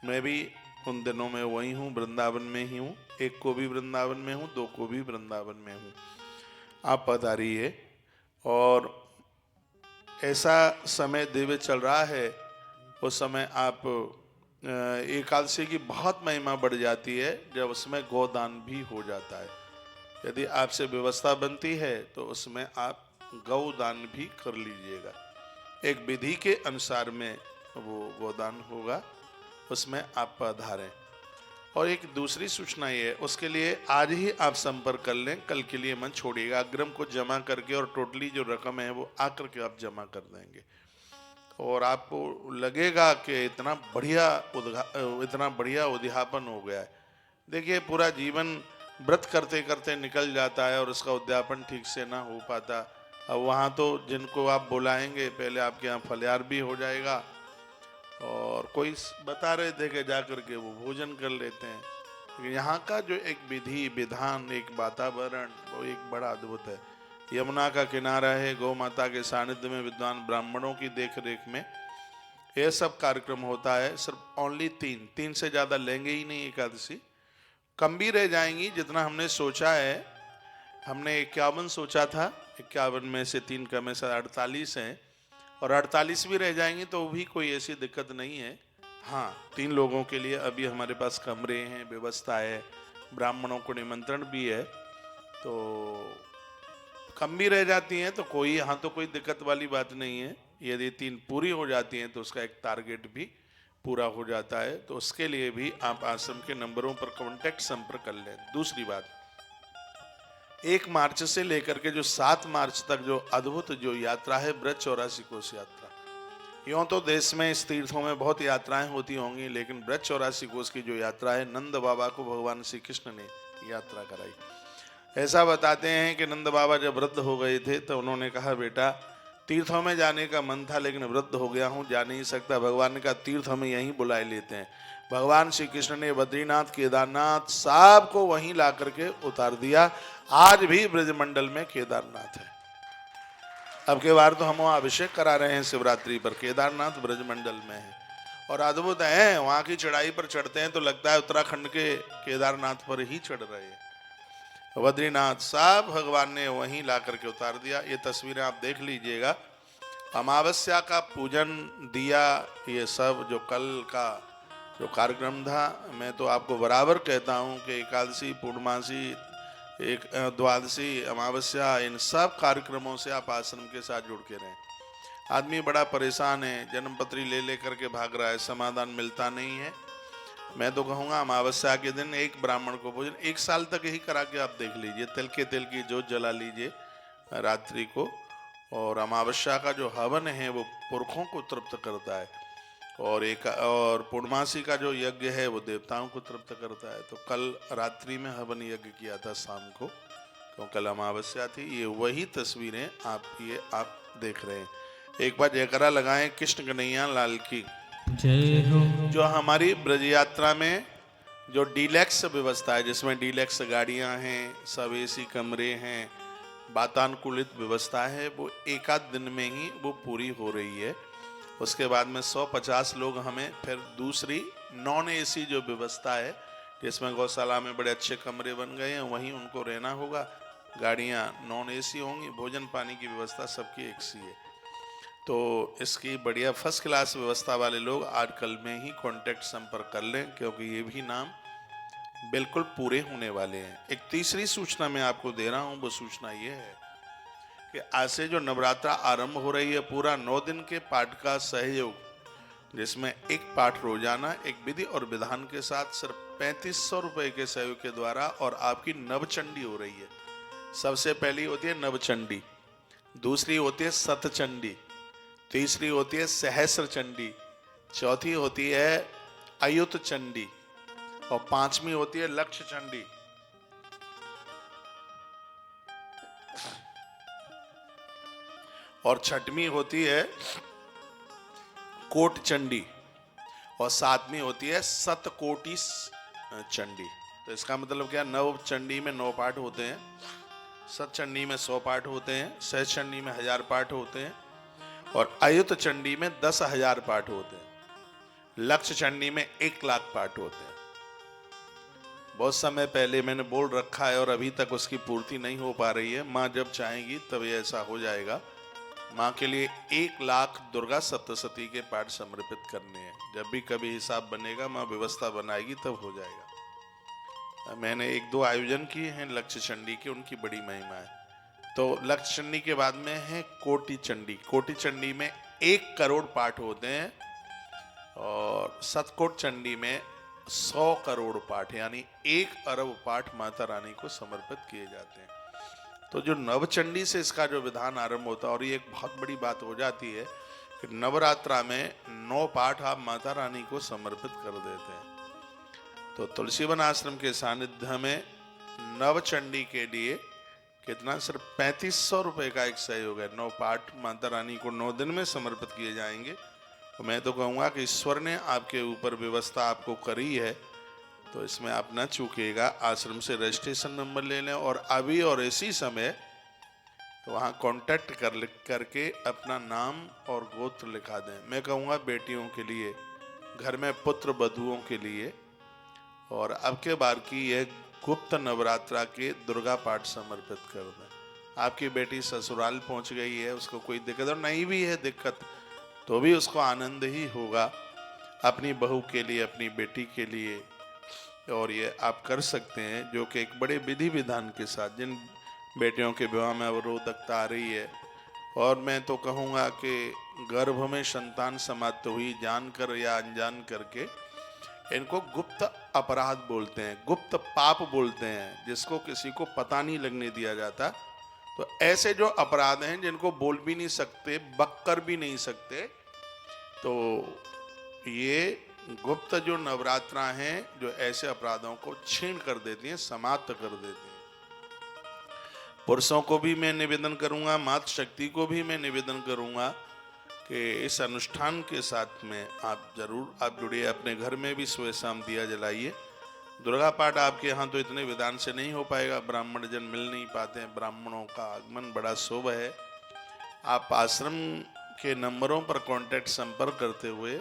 A: मैं भी उन दिनों में वही हूँ, वृंदावन में ही हूँ। 1 को भी वृंदावन में हूँ, 2 को भी वृंदावन में हूँ। आप पधारिए। और ऐसा समय दिव्य चल रहा है, उस समय आप एकादशी की बहुत महिमा बढ़ जाती है जब उसमें गोदान भी हो जाता है। यदि आपसे व्यवस्था बनती है तो उसमें आप गौदान भी कर लीजिएगा। एक विधि के अनुसार में वो गोदान होगा, उसमें आप पधारें। और एक दूसरी सूचना ये है, उसके लिए आज ही आप संपर्क कर लें, कल के लिए मत छोड़िएगा। अग्रिम को जमा करके और टोटली जो रकम है वो आकर के आप जमा कर देंगे और आपको लगेगा कि इतना बढ़िया उद्यापन हो गया है। देखिए, पूरा जीवन व्रत करते करते निकल जाता है और उसका उद्यापन ठीक से ना हो पाता। अब वहाँ तो जिनको आप बुलाएंगे पहले आपके यहाँ फलहार भी हो जाएगा, और कोई बता रहे थे कि जा करके वो भोजन कर लेते हैं। लेकिन यहाँ का जो एक विधि विधान, एक वातावरण, वो एक बड़ा अद्भुत है। यमुना का किनारा है, गौ माता के सानिध्य में विद्वान ब्राह्मणों की देख रेख में यह सब कार्यक्रम होता है। सिर्फ ओनली 3 से ज़्यादा लेंगे ही नहीं एकादशी। कम भी रह जाएंगी जितना हमने सोचा है। हमने 51 सोचा था, 51 में से 3 कम है, 48 हैं। और 48 भी रह जाएंगी तो भी कोई ऐसी दिक्कत नहीं है। हाँ, 3 लोगों के लिए अभी हमारे पास कमरे हैं, व्यवस्था है, ब्राह्मणों को निमंत्रण भी है। तो कम भी रह जाती हैं तो कोई यहाँ तो कोई दिक्कत वाली बात नहीं है। यदि 3 पूरी हो जाती हैं तो उसका एक टारगेट भी पूरा हो जाता है। तो उसके लिए भी आप आश्रम के नंबरों पर कांटेक्ट संपर्क कर लें। दूसरी बात, 1 मार्च से लेकर के जो 7 मार्च तक जो अद्भुत जो यात्रा है, ब्रज 84 कोस यात्रा। यूँ तो देश में इस तीर्थों में बहुत यात्राएं होती होंगी, लेकिन ब्रज 84 कोस की जो यात्रा है, नंद बाबा को भगवान श्री कृष्ण ने यात्रा कराई। ऐसा बताते हैं कि नंद बाबा जब वृद्ध हो गए थे तो उन्होंने कहा, बेटा तीर्थों में जाने का मन था लेकिन वृद्ध हो गया हूँ, जा नहीं सकता। भगवान ने कहा, तीर्थ हमें यहीं बुलाए लेते हैं। भगवान श्री कृष्ण ने बद्रीनाथ, केदारनाथ सब को वहीं ला करके उतार दिया। आज भी ब्रजमंडल में केदारनाथ है। अब के बार तो हम वहाँ अभिषेक करा रहे हैं शिवरात्रि पर, केदारनाथ ब्रजमंडल में है। और अद्भुत है, वहाँ की चढ़ाई पर चढ़ते हैं तो लगता है उत्तराखंड के केदारनाथ पर ही चढ़ रहे हैं। बद्रीनाथ सब भगवान ने वहीं ला करके उतार दिया। ये तस्वीरें आप देख लीजिएगा। अमावस्या का पूजन, दिया, ये सब जो कल का जो कार्यक्रम था, मैं तो आपको बराबर कहता हूँ कि एकादशी, पूर्णमासी, एक द्वादशी, अमावस्या, इन सब कार्यक्रमों से आप आश्रम के साथ जुड़ के रहें। आदमी बड़ा परेशान है, जन्मपत्री ले ले करके भाग रहा है, समाधान मिलता नहीं है। मैं तो कहूँगा अमावस्या के दिन एक ब्राह्मण को भोजन 1 साल तक यही करा के आप देख लीजिए। तिल की जोत जला लीजिए रात्रि को, और अमावस्या का जो हवन है वो पुरखों को तृप्त करता है, और पूर्णमासी का जो यज्ञ है वो देवताओं को तृप्त करता है। तो कल रात्रि में हवन यज्ञ किया था शाम को, तो कल अमावस्या थी। ये वही तस्वीरें आप देख रहे हैं। एक बार जयकारा लगाएं कृष्ण कन्हैया लाल की
B: जय हो।
A: जो हमारी ब्रज यात्रा में जो डीलक्स व्यवस्था है, जिसमें डीलक्स गाड़ियां हैं, सब एसी कमरे हैं, वातानुकूलित व्यवस्था है, वो 1 आध दिन में ही वो पूरी हो रही है। उसके बाद में 150 लोग हमें फिर दूसरी नॉन एसी जो व्यवस्था है, जिसमें गौशाला में बड़े अच्छे कमरे बन गए हैं, वहीं उनको रहना होगा। गाड़ियां नॉन एसी होंगी, भोजन पानी की व्यवस्था सबकी एक सी है। तो इसकी बढ़िया फर्स्ट क्लास व्यवस्था वाले लोग आज कल में ही कांटेक्ट संपर्क कर लें, क्योंकि ये भी नाम बिल्कुल पूरे होने वाले हैं। एक तीसरी सूचना मैं आपको दे रहा हूँ, वो सूचना ये है कि आज से जो नवरात्रा आरंभ हो रही है, पूरा 9 दिन के पाठ का सहयोग जिसमें एक पाठ रोजाना एक विधि और विधान के साथ सिर्फ 3500 रुपए के सहयोग के द्वारा, और आपकी नवचंडी हो रही है। सबसे पहली होती है नवचंडी, दूसरी होती है सतचंडी, तीसरी होती है सहस्र चंडी, चौथी होती है अयुत चंडी, और पांचवी होती है लक्ष्य चंडी। और छठवीं होती है कोट चंडी, और सातवीं होती है सतकोटि चंडी। तो इसका मतलब क्या, नव चंडी में 9 पाठ होते हैं, सत चंडी में 100 पाठ होते हैं, सहज चंडी में 1000 पाठ होते हैं, और अयुत चंडी में 10,000 पाठ होते हैं, लक्ष्य चंडी में 1,00,000 पाठ होते हैं। बहुत समय पहले मैंने बोल रखा है और अभी तक उसकी पूर्ति नहीं हो पा रही है। माँ जब चाहेंगी तब ये ऐसा हो जाएगा। माँ के लिए 1,00,000 दुर्गा सप्तशती के पाठ समर्पित करने हैं। जब भी कभी हिसाब बनेगा, माँ व्यवस्था बनाएगी, तब हो जाएगा। मैंने 1-2 आयोजन किए हैं लक्ष्य चंडी के, उनकी बड़ी महिमा है। तो लक्ष्य चंडी के बाद में है कोटि चंडी। कोटि चंडी में 1 करोड़ पाठ होते हैं, और सतकोट चंडी में 100 करोड़ पाठ, यानी 1 अरब पाठ माता रानी को समर्पित किए जाते हैं। तो जो नवचंडी से इसका जो विधान आरंभ होता है, और ये एक बहुत बड़ी बात हो जाती है कि नवरात्रा में 9 पाठ आप माता रानी को समर्पित कर देते हैं। तो तुलसीवन आश्रम के सानिध्य में नवचंडी के लिए कितना, सिर्फ 3500 रुपए का एक सहयोग है। 9 पाठ माता रानी को 9 दिन में समर्पित किए जाएंगे। तो मैं तो कहूँगा कि ईश्वर ने आपके ऊपर व्यवस्था आपको करी है, तो इसमें आप न चूकिएगा। आश्रम से रजिस्ट्रेशन नंबर ले लें, और अभी और इसी समय वहाँ कांटेक्ट करके अपना नाम और गोत्र लिखा दें। मैं कहूँगा बेटियों के लिए, घर में पुत्र वधुओं के लिए, और अब के बार की यह गुप्त नवरात्रा के दुर्गा पाठ समर्पित कर दें। आपकी बेटी ससुराल पहुँच गई है, उसको कोई दिक्कत और नहीं भी है दिक्कत, तो भी उसको आनंद ही होगा अपनी बहू के लिए, अपनी बेटी के लिए। और ये आप कर सकते हैं, जो कि एक बड़े विधि विधान के साथ। जिन बेटियों के विवाह में अवरोधकता आ रही है, और मैं तो कहूँगा कि गर्भ में संतान समाप्त हुई जानकर या अनजान करके, इनको गुप्त अपराध बोलते हैं, गुप्त पाप बोलते हैं, जिसको किसी को पता नहीं लगने दिया जाता। तो ऐसे जो अपराध हैं जिनको बोल भी नहीं सकते, बक कर भी नहीं सकते, तो ये गुप्त जो नवरात्रा हैं, जो ऐसे अपराधों को छीन कर देती हैं, समाप्त कर देती हैं। पुरुषों को भी मैं निवेदन करूंगा, मातृ शक्ति को भी मैं निवेदन करूंगा कि इस अनुष्ठान के साथ में आप जुड़िए। अपने घर में भी सुबह शाम दिया जलाइए। दुर्गा पाठ आपके यहाँ तो इतने विधान से नहीं हो पाएगा, ब्राह्मण जन मिल नहीं पाते हैं, ब्राह्मणों का आगमन बड़ा शुभ है। आप आश्रम के नंबरों पर कांटेक्ट संपर्क करते हुए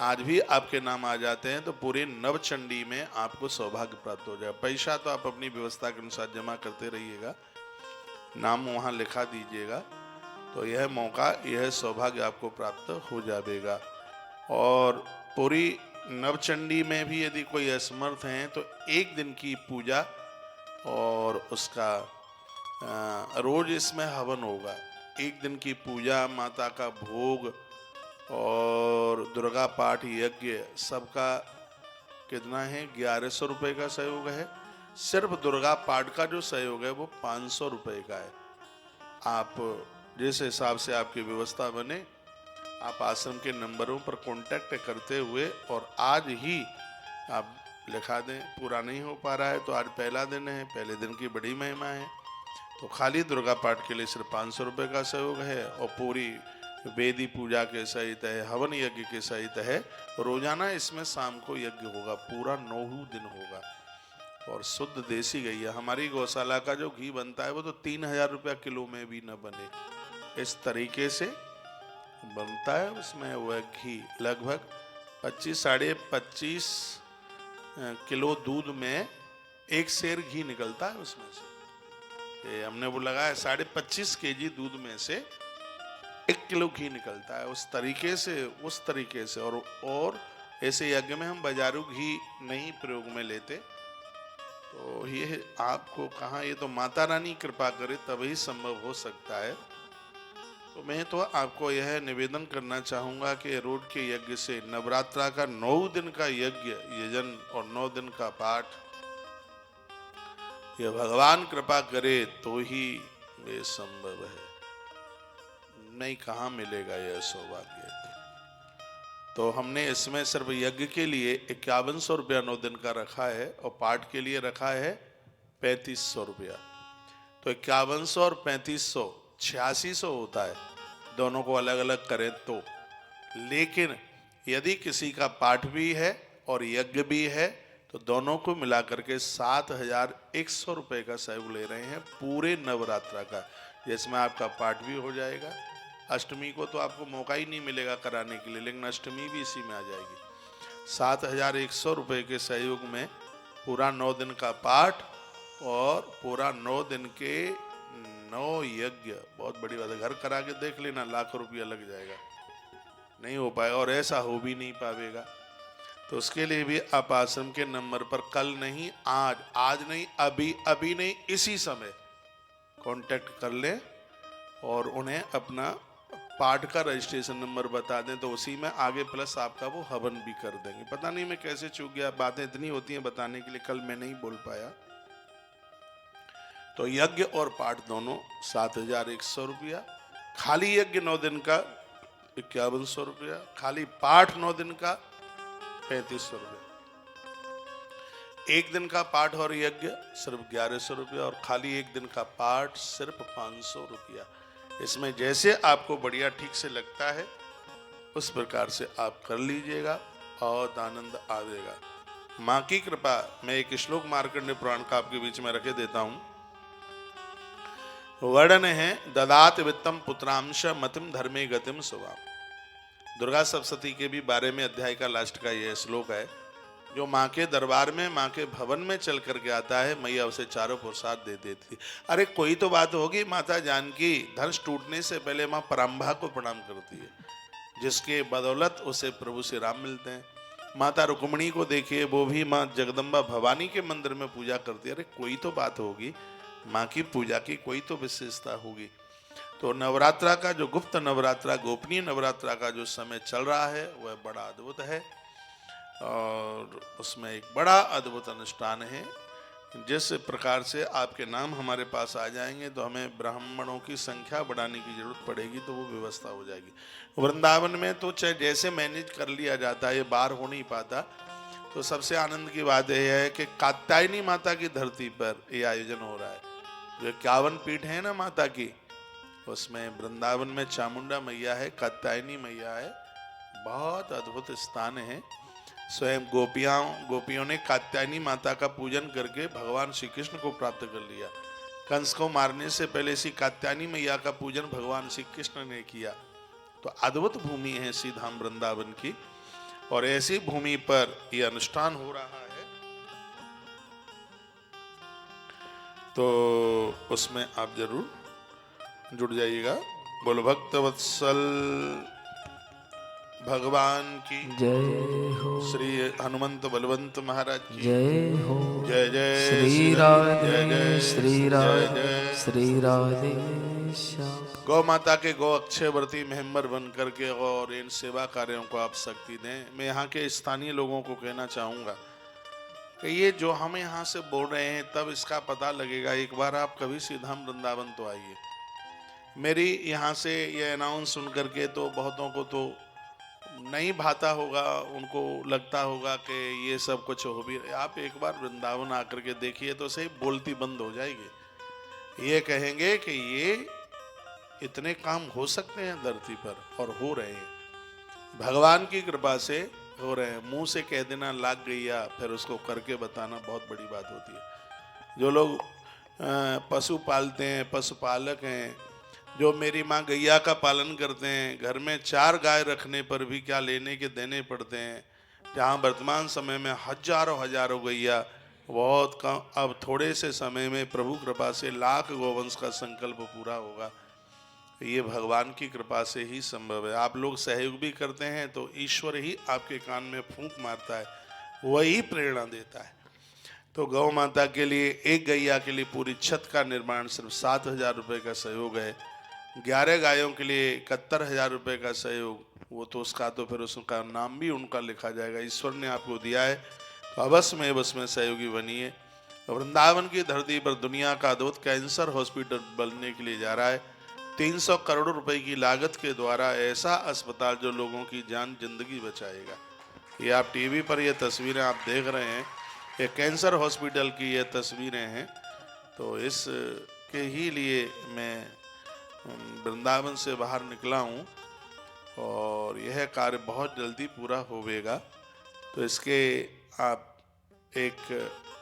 A: आज भी आपके नाम आ जाते हैं, तो पूरे नवचंडी में आपको सौभाग्य प्राप्त हो जाए। पैसा तो आप अपनी व्यवस्था के अनुसार जमा करते रहिएगा, नाम वहाँ लिखा दीजिएगा, तो यह मौका, यह सौभाग्य आपको प्राप्त हो जाएगा। और पूरी नवचंडी में भी यदि कोई असमर्थ हैं, तो 1 दिन की पूजा और उसका रोज इसमें हवन होगा। 1 दिन की पूजा, माता का भोग और दुर्गा पाठ यज्ञ, सबका कितना है, 1100 रुपये का सहयोग है। सिर्फ दुर्गा पाठ का जो सहयोग है वो 500 रुपये का है। आप जिस हिसाब से आपकी व्यवस्था बने, आप आश्रम के नंबरों पर कांटेक्ट करते हुए और आज ही आप लिखा दें। पूरा नहीं हो पा रहा है तो आज पहला दिन है, पहले दिन की बड़ी महिमा है, तो खाली दुर्गा पाठ के लिए सिर्फ 500 रुपये का सहयोग है, और पूरी वेदी पूजा के सहित है, हवन यज्ञ के सहित है। रोजाना इसमें शाम को यज्ञ होगा, पूरा 9 दिन होगा, और शुद्ध देसी घी है। हमारी गौशाला का जो घी बनता है वो तो 3000 रुपया किलो में भी न बने, इस तरीके से बनता है। उसमें वह घी लगभग 25-25.5 किलो दूध में 1 सेर घी निकलता है उसमें से। ये हमने वो लगाया 25.5 kg दूध में से 1 किलो घी निकलता है। उस तरीके से और ऐसे यज्ञ में हम बाजारू घी नहीं प्रयोग में लेते। तो ये आपको कहाँ, ये तो माता रानी कृपा करे तभी संभव हो सकता है। तो मैं तो आपको यह निवेदन करना चाहूंगा कि रोड के यज्ञ से नवरात्रा का 9 दिन का यज्ञ यजन और 9 दिन का पाठ, यह भगवान कृपा करे तो ही वे संभव है, नहीं कहाँ मिलेगा यह सौभाग्य। तो हमने इसमें सिर्फ यज्ञ के लिए 5100 रुपया 9 दिन का रखा है और पाठ के लिए रखा है 3500 रुपया। तो 5100 और 3500 8600 होता है, दोनों को अलग अलग करें तो। लेकिन यदि किसी का पाठ भी है और यज्ञ भी है तो दोनों को मिलाकर के 7100 रुपये का सहयोग ले रहे हैं पूरे नवरात्रा का, जिसमें आपका पाठ भी हो जाएगा। अष्टमी को तो आपको मौका ही नहीं मिलेगा कराने के लिए, लेकिन अष्टमी भी इसी में आ जाएगी। 7100 रुपये के सहयोग में पूरा 9 दिन का पाठ और पूरा 9 दिन के 9 यज्ञ, बहुत बड़ी बात है। घर करा के देख लेना, लाखों रुपया लग जाएगा, नहीं हो पाएगा और ऐसा हो भी नहीं पाएगा। तो उसके लिए भी आप आश्रम के नंबर पर कल नहीं आज नहीं अभी नहीं इसी समय कांटेक्ट कर लें और उन्हें अपना पाठ का रजिस्ट्रेशन नंबर बता दें, तो उसी में आगे प्लस आपका वो हवन भी कर देंगे। पता नहीं मैं कैसे चूक गया, बातें इतनी होती हैं बताने के लिए, कल मैं नहीं बोल पाया। तो यज्ञ और पाठ दोनों 7100 रुपया, खाली यज्ञ 9 दिन का 5100 रुपया, खाली पाठ 9 दिन का 3500 रुपया, एक दिन का पाठ और यज्ञ सिर्फ 1100 रुपया और खाली एक दिन का पाठ सिर्फ 500 रुपया। इसमें जैसे आपको बढ़िया ठीक से लगता है उस प्रकार से आप कर लीजिएगा, बहुत आनंद आवेगा। माँ की कृपा। मैं एक श्लोक मार्कंडेय पुराण का आपके बीच में रखे देता हूं। वर्णन है, ददात वित्तम पुत्रांश मतिम धर्मे गतिम सुवाम। दुर्गा सप्तशती के भी 12वें अध्याय का लास्ट का यह श्लोक है। जो माँ के दरबार में, माँ के भवन में चल करके आता है, मैया उसे चारों प्रसाद दे देती। अरे कोई तो बात होगी, माता जानकी धनुष टूटने से पहले माँ पराम्भा को प्रणाम करती है, जिसके बदौलत उसे प्रभु श्री राम मिलते हैं। माता रुक्मिणी को देखिए, वो भी माँ जगदम्बा भवानी के मंदिर में पूजा करती है। अरे कोई तो बात होगी, माँ की पूजा की कोई तो विशेषता होगी। तो नवरात्रा का जो गुप्त नवरात्रा, गोपनीय नवरात्रा का जो समय चल रहा है वह बड़ा अद्भुत है और उसमें एक बड़ा अद्भुत अनुष्ठान है। जिस प्रकार से आपके नाम हमारे पास आ जाएंगे तो हमें ब्राह्मणों की संख्या बढ़ाने की जरूरत पड़ेगी, तो वो व्यवस्था हो जाएगी। वृंदावन में तो चाहे जैसे मैनेज कर लिया जाता है, ये बार हो नहीं पाता। तो सबसे आनंद की बात यह है कि कात्यायनी माता की धरती पर ये आयोजन हो रहा है। जो 51 पीठ है ना माता की, उसमें वृंदावन में चामुंडा मैया है, कात्यायनी मैया है, बहुत अद्भुत स्थान है। स्वयं गोपियों ने कात्यायनी माता का पूजन करके भगवान श्री कृष्ण को प्राप्त कर लिया। कंस को मारने से पहले इसी कात्यायनी मैया का पूजन भगवान श्री कृष्ण ने किया। तो अद्भुत भूमि है श्री धाम वृंदावन की, और ऐसी भूमि पर यह अनुष्ठान हो रहा है। तो उसमें आप जरूर जुड़ जाइएगा। बोलो भक्त वत्सल भगवान की
B: जय हो,
A: श्री हनुमंत बलवंत महाराज की
B: जय हो,
A: जय जय
B: श्री राधे श्री
A: जय
B: राधे
A: जय।
B: श्री राधे श्याम।
A: गौ माता के गौ अक्षयवर्ती मेंबर बन करके और इन सेवा कार्यों को आप शक्ति दें। मैं यहाँ के स्थानीय लोगों को कहना चाहूँगा कि ये जो हम यहाँ से बोल रहे हैं तब इसका पता लगेगा। एक बार आप कभी सीधाम वृंदावन तो आइए। मेरी यहाँ से ये अनाउंस सुन करके तो बहुतों को तो नहीं भाता होगा, उनको लगता होगा कि ये सब कुछ हो भी। आप एक बार वृंदावन आकर के देखिए तो सही, बोलती बंद हो जाएगी। ये कहेंगे कि ये इतने काम हो सकते हैं धरती पर, और हो रहे हैं भगवान की कृपा से हो रहे हैं। मुंह से कह देना लाग गैया, फिर उसको करके बताना बहुत बड़ी बात होती है। जो लोग पशु पालते हैं, पशुपालक हैं, जो मेरी माँ गैया का पालन करते हैं, घर में 4 गाय रखने पर भी क्या लेने के देने पड़ते हैं। जहाँ वर्तमान समय में हजारों गैया, बहुत कम, अब थोड़े से समय में प्रभु कृपा से लाख गोवंश का संकल्प पूरा होगा। ये भगवान की कृपा से ही संभव है। आप लोग सहयोग भी करते हैं तो ईश्वर ही आपके कान में फूंक मारता है, वही प्रेरणा देता है। तो गौ माता के लिए, एक गैया के लिए पूरी छत का निर्माण सिर्फ 7000 रुपये का सहयोग है। 11 गायों के लिए 71,000 रुपये का सहयोग, वो तो उसका तो फिर उसका नाम भी उनका लिखा जाएगा। ईश्वर ने आपको दिया है तो अवश्य में उसमें सहयोगी बनिए। वृंदावन की धरती पर दुनिया का अद्भुत कैंसर हॉस्पिटल बनने के लिए जा रहा है। 300 करोड़ रुपए की लागत के द्वारा ऐसा अस्पताल जो लोगों की जान जिंदगी बचाएगा। ये आप टीवी पर ये तस्वीरें आप देख रहे हैं, ये कैंसर हॉस्पिटल की ये तस्वीरें हैं। तो इस के ही लिए मैं वृंदावन से बाहर निकला हूँ और यह कार्य बहुत जल्दी पूरा होवेगा। तो इसके आप एक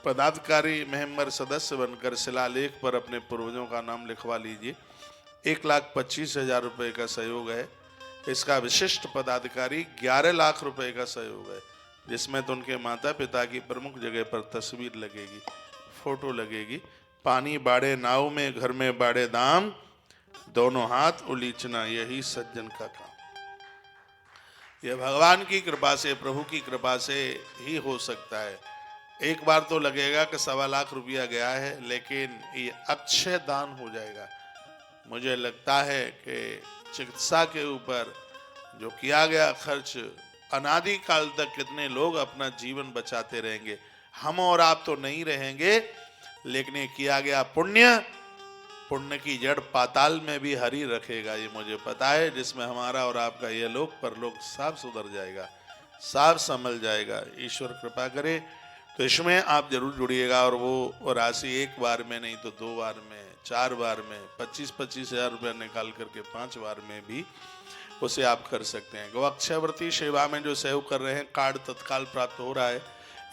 A: पदाधिकारी मेंबर सदस्य बनकर शिलालेख पर अपने पूर्वजों का नाम लिखवा लीजिए। 1,25,000 रुपये का सहयोग है। इसका विशिष्ट पदाधिकारी 11 लाख रुपए का सहयोग है, जिसमें तो उनके माता पिता की प्रमुख जगह पर तस्वीर लगेगी, फोटो लगेगी। पानी बाड़े नाव में, घर में बाड़े दाम, दोनों हाथ उलीचना, यही सज्जन का काम। यह भगवान की कृपा से, प्रभु की कृपा से ही हो सकता है। एक बार तो लगेगा कि 1.25 लाख रुपया गया है, लेकिन ये अक्षय दान हो जाएगा। मुझे लगता है कि चिकित्सा के ऊपर जो किया गया खर्च, अनादि काल तक कितने लोग अपना जीवन बचाते रहेंगे। हम और आप तो नहीं रहेंगे, लेकिन ये किया गया पुण्य, पुण्य की जड़ पाताल में भी हरि रखेगा, ये मुझे पता है। जिसमें हमारा और आपका ये लोक परलोक साफ सुधर जाएगा, साफ संभल जाएगा। ईश्वर कृपा करे तो इसमें आप जरूर जुड़िएगा। और वो राशि एक बार में नहीं तो 2 बार में, 4 बार में, 25-25 हजार रुपया निकाल करके 5 बार में भी उसे आप कर सकते हैं। गौअक्षयवर्ती सेवा में जो सहयोग कर रहे हैं, कार्ड तत्काल प्राप्त हो रहा है।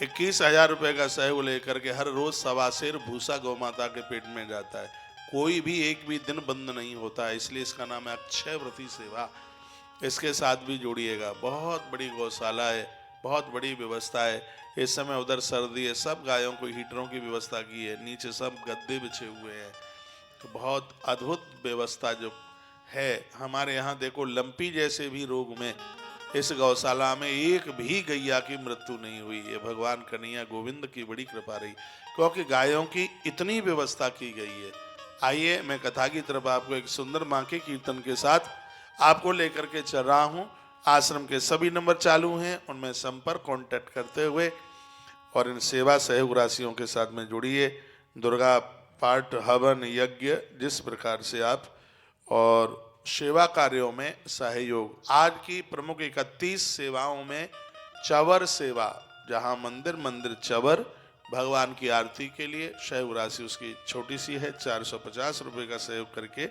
A: 21,000 रुपये का सहयोग लेकर के हर रोज 1.25 सेर भूसा गौ माता के पेट में जाता है। कोई भी एक भी दिन बंद नहीं होता है, इसलिए इसका नाम है अक्षयवर्ती सेवा। इसके साथ भी जोड़िएगा। बहुत बड़ी गौशाला है, बहुत बड़ी व्यवस्था है। इस समय उधर सर्दी है, सब गायों को हीटरों की व्यवस्था की है, नीचे सब गद्दे बिछे हुए हैं। तो बहुत अद्भुत व्यवस्था जो है हमारे यहाँ। देखो, लंपी जैसे भी रोग में इस गौशाला में एक भी गैया की मृत्यु नहीं हुई। ये भगवान कन्हैया गोविंद की बड़ी कृपा रही, क्योंकि गायों की इतनी व्यवस्था की गई है। आइए मैं कथा की तरफ आपको एक सुंदर माँ के कीर्तन के साथ आपको लेकर के चल रहा हूँ। आश्रम के सभी नंबर चालू हैं, उनमें संपर्क कांटेक्ट करते हुए और इन सेवा सहयोग राशियों के साथ में जुड़िए। दुर्गा पाठ, हवन, यज्ञ, जिस प्रकार से आप और सेवा कार्यों में सहयोग। आज की प्रमुख 31 सेवाओं में चवर सेवा, जहां मंदिर मंदिर चवर भगवान की आरती के लिए सहयोग राशि उसकी छोटी सी है, 450 रुपये का सहयोग करके,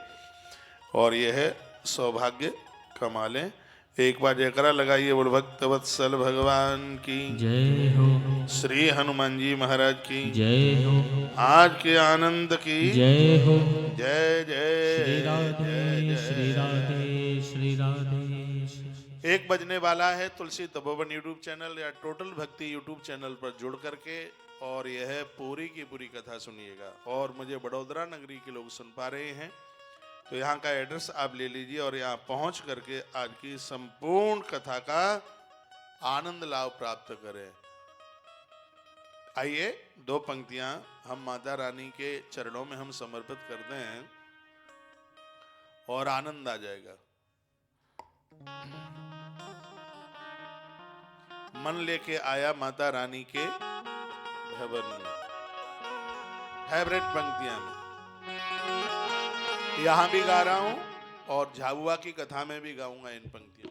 A: और यह है सौभाग्य कमा लें। एक बार जयकारा लगाइए, बोल भक्त वत्सल भगवान की
B: जय हो,
A: श्री हनुमान जी महाराज की
B: जय हो,
A: आज के आनंद की
B: जय हो।
A: जय जय
B: श्री राधे,
A: जय
B: श्री
A: जय।
B: राधे, श्री राधे।
A: 1 बजने वाला है। तुलसी तपोवन यूट्यूब चैनल या टोटल भक्ति यूट्यूब चैनल पर जुड़ करके और यह पूरी की पूरी कथा सुनिएगा। और मुझे बड़ौदा नगरी के लोग सुन पा रहे हैं तो यहाँ का एड्रेस आप ले लीजिए और यहाँ पहुँच करके आज की संपूर्ण कथा का आनंद लाभ प्राप्त करें। आइए 2 पंक्तियां हम माता रानी के चरणों में हम समर्पित करते हैं और आनंद आ जाएगा। मन लेके आया माता रानी के भवन में, फेवरेट पंक्तियां में यहां भी गा रहा हूं और झाबुआ की कथा में भी गाऊंगा इन पंक्तियों।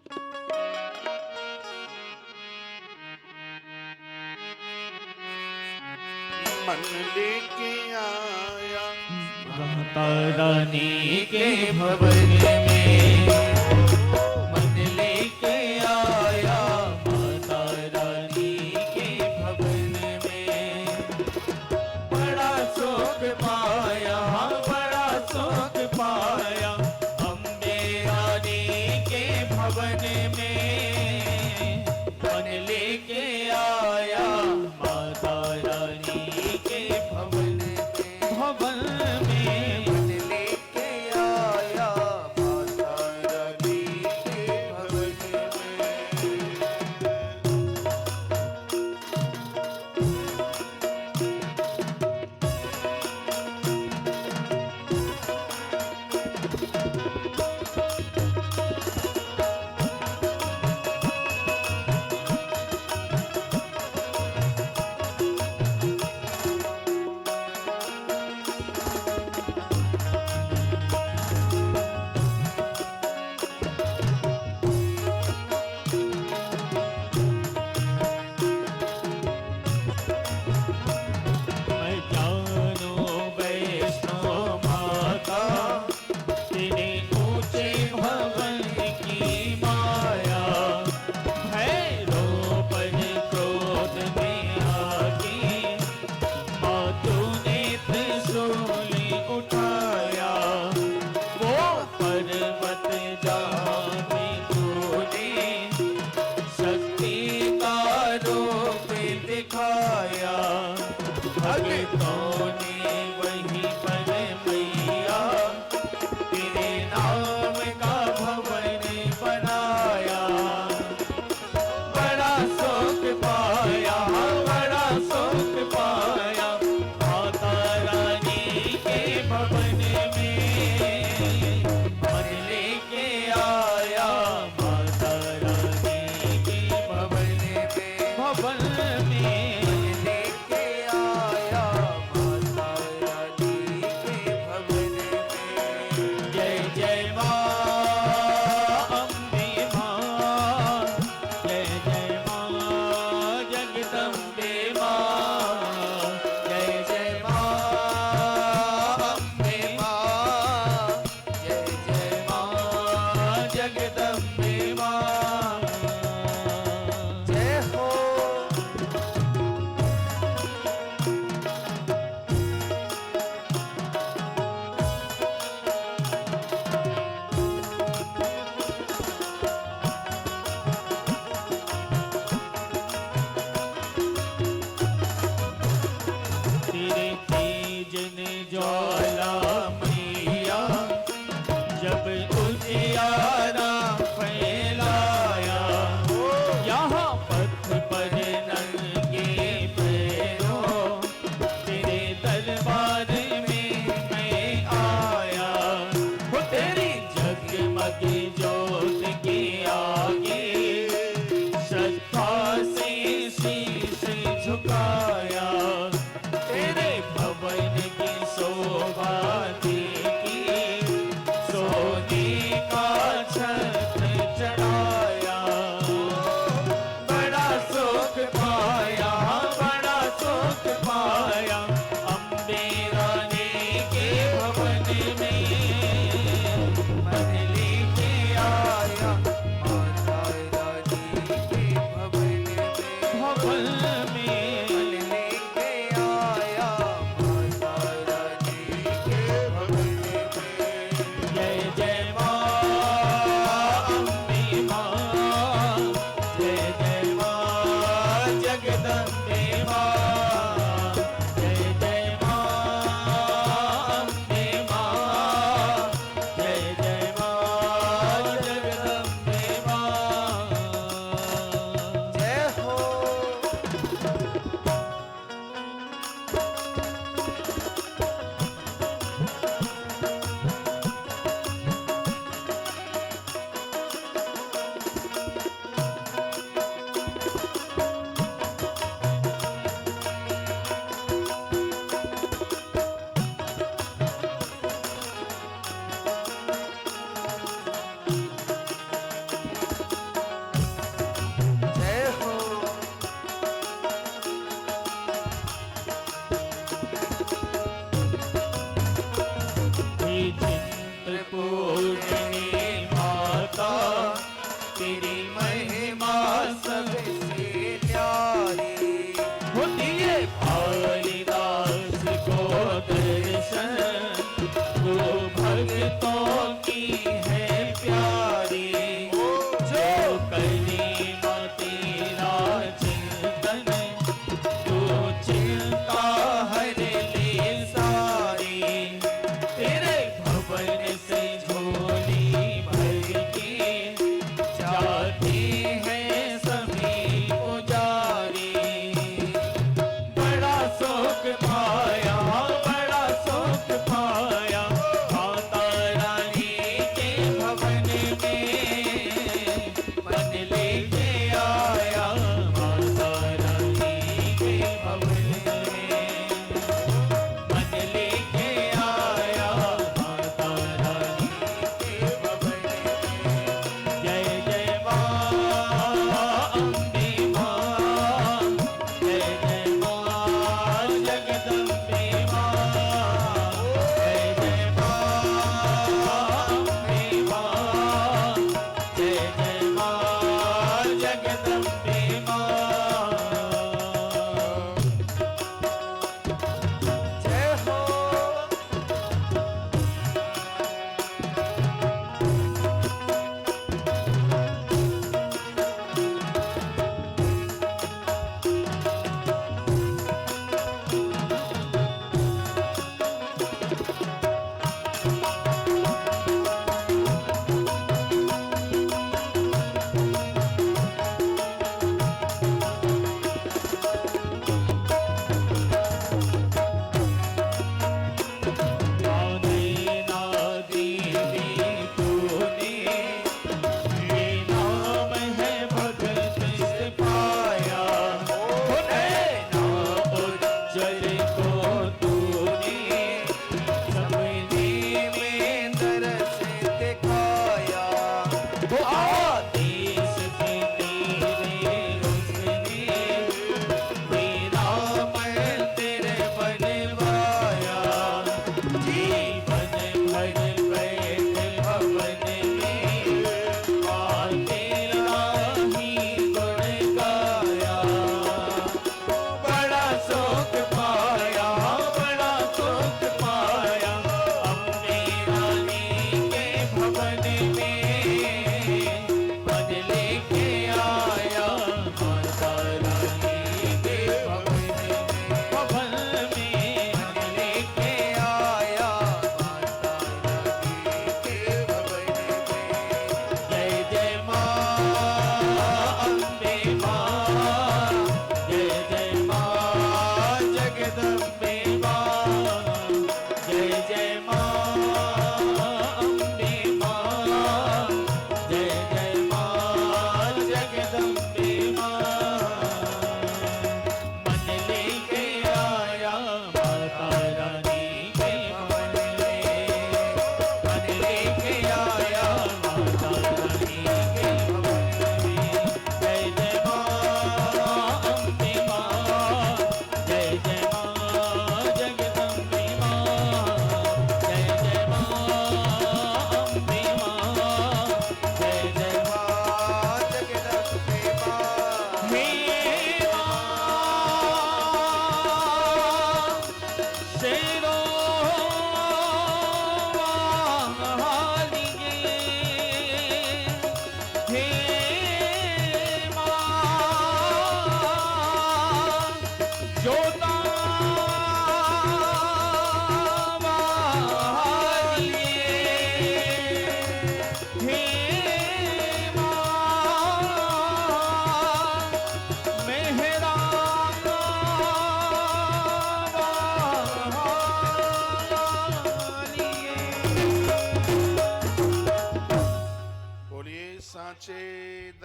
A: मन लेके आया
B: माता रानी के भवन में, मन लेके आया माता रानी के भवन में। बड़ा सुख पाया, बड़ा सुख पाया अम्बे रानी के भवन में। मन लेके आया माता रानी के भवन में, भवन में। मन लेके आया माता में
C: लेके आया माता रानी के भवन में।
B: जय जय माँ अम्बे माँ, जय जय माँ जगदम्बे माँ, जय जय माँ अम्बे माँ,
C: जय जय
B: माँ जगदम्बे माँ।
C: जय हो।
B: तेरे तेज ने ज्वाला मैया जब उजियारा फैलाया, यहाँ पथ पर नंगे पैरों तेरे दरबार में मैं आया। वो तेरी जगमग ज्योत के आगे श्रद्धा से शीश झुकाया। तेरे भवन की शोभा देखी, सोने का छत्र चढ़ाया। बड़ा सुख पाया, बड़ा सुख पाया अम्बे रानी के भवन में।
C: मन लेके आया माता रानी के भवन में।
B: भवन
C: मन
B: में
C: लेके आया माता रानी के भवन में।
B: जय जय माँ अम्बे माँ, जय जय माँ जगदम्बे माँ, जय जय माँ अम्बे माँ, जय जय माँ जगदम्बे माँ।
C: जय हो।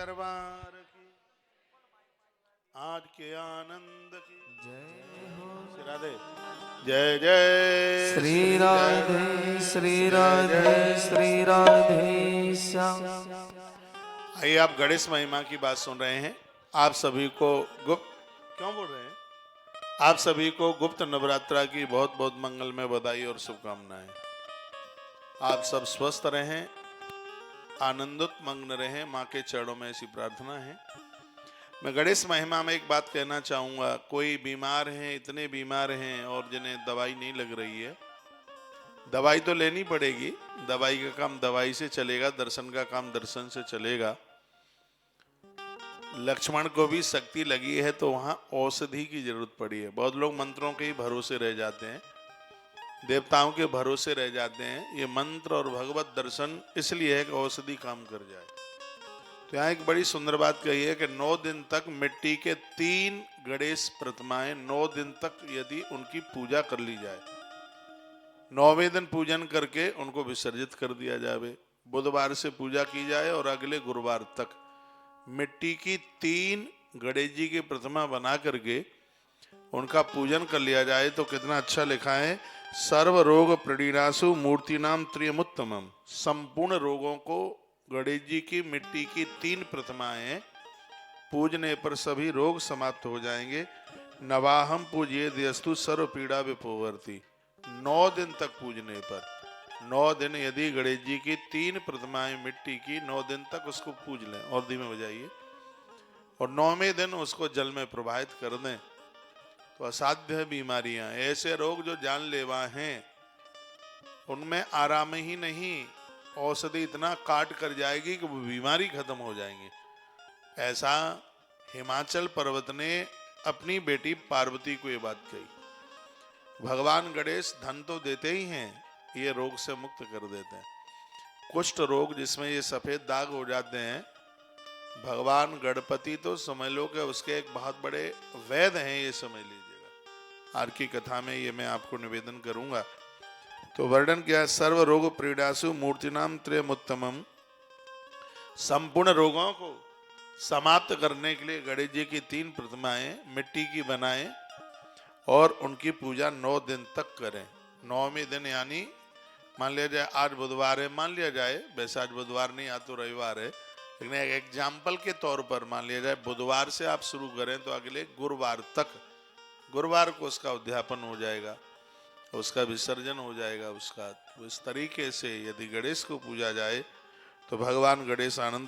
A: दरबार की, आज के आनंद की
C: जय हो
A: श्री राधे। जय जय
C: श्री राधे श्री राधे श्री राधे श्याम।
A: आइए, आप गणेश महिमा की बात सुन रहे हैं। आप सभी को गुप्त क्यों बोल रहे हैं? आप सभी को गुप्त नवरात्रा की बहुत बहुत मंगलमय बधाई और शुभकामनाएं। आप सब स्वस्थ रहें, आनंदित मग्न रहें, माँ के चरणों में ऐसी प्रार्थना है। मैं गणेश महिमा में एक बात कहना चाहूँगा। कोई बीमार हैं, इतने बीमार हैं और जिन्हें दवाई नहीं लग रही है, दवाई तो लेनी पड़ेगी। दवाई का काम दवाई से चलेगा, दर्शन का काम दर्शन से चलेगा। लक्ष्मण को भी शक्ति लगी है तो वहां औषधि की जरूरत पड़ी है। बहुत लोग मंत्रों के ही भरोसे रह जाते हैं, देवताओं के भरोसे रह जाते हैं। ये मंत्र और भगवत दर्शन इसलिए है कि औषधि काम कर जाए। तो यहाँ एक बड़ी सुंदर बात कही है कि 9 दिन तक मिट्टी के 3 गणेश प्रतिमाएं, 9 दिन तक यदि उनकी पूजा कर ली जाए, 9वें दिन पूजन करके उनको विसर्जित कर दिया जाए। बुधवार से पूजा की जाए और अगले गुरुवार तक मिट्टी की 3 गणेश जी की प्रतिमा बना करके उनका पूजन कर लिया जाए तो कितना अच्छा लिखा है। सर्व रोग प्रणीनासु मूर्ति नाम त्रियमुत्तमम। संपूर्ण रोगों को गणेश जी की मिट्टी की 3 प्रतिमाएं पूजने पर सभी रोग समाप्त हो जाएंगे। नवाहम पूज्ये दयस्तु सर्व पीड़ा विपोवर्ती। 9 दिन तक पूजने पर, 9 दिन यदि गणेश जी की 3 प्रतिमाएं मिट्टी की 9 दिन तक उसको पूज लें और धीमे बजाइए, और 9वें दिन उसको जल में प्रवाहित कर दें तो असाध्य बीमारियां, ऐसे रोग जो जानलेवा हैं, उनमें आराम ही नहीं, औषधि इतना काट कर जाएगी कि वो बीमारी खत्म हो जाएंगी। ऐसा हिमाचल पर्वत ने अपनी बेटी पार्वती को ये बात कही। भगवान गणेश धन तो देते ही हैं, ये रोग से मुक्त कर देते हैं। कुष्ठ रोग जिसमें ये सफेद दाग हो जाते हैं, भगवान गणपति तो समझ लो कि उसके एक बहुत बड़े वैद्य हैं, ये समझ लीजिएगा। आज की कथा में ये मैं आपको निवेदन करूंगा। तो वर्णन किया, सर्व रोग प्रीडासु मूर्तिनाम त्रयमुत्तमम। संपूर्ण रोगों को समाप्त करने के लिए गणेश जी की 3 प्रतिमाएं मिट्टी की बनाएं और उनकी पूजा 9 दिन तक करें। 9वें दिन यानी मान लिया जाए आज बुधवार है, मान लिया जाए, वैसे आज बुधवार नहीं, आज तो रविवार है, लेकिन एक एग्जाम्पल के तौर पर मान लिया जाए बुधवार से आप शुरू करें तो अगले गुरुवार तक, गुरुवार को उसका उद्यापन हो जाएगा, उसका विसर्जन हो जाएगा उसका। इस तरीके से यदि गणेश को पूजा जाए तो भगवान गणेश आनंद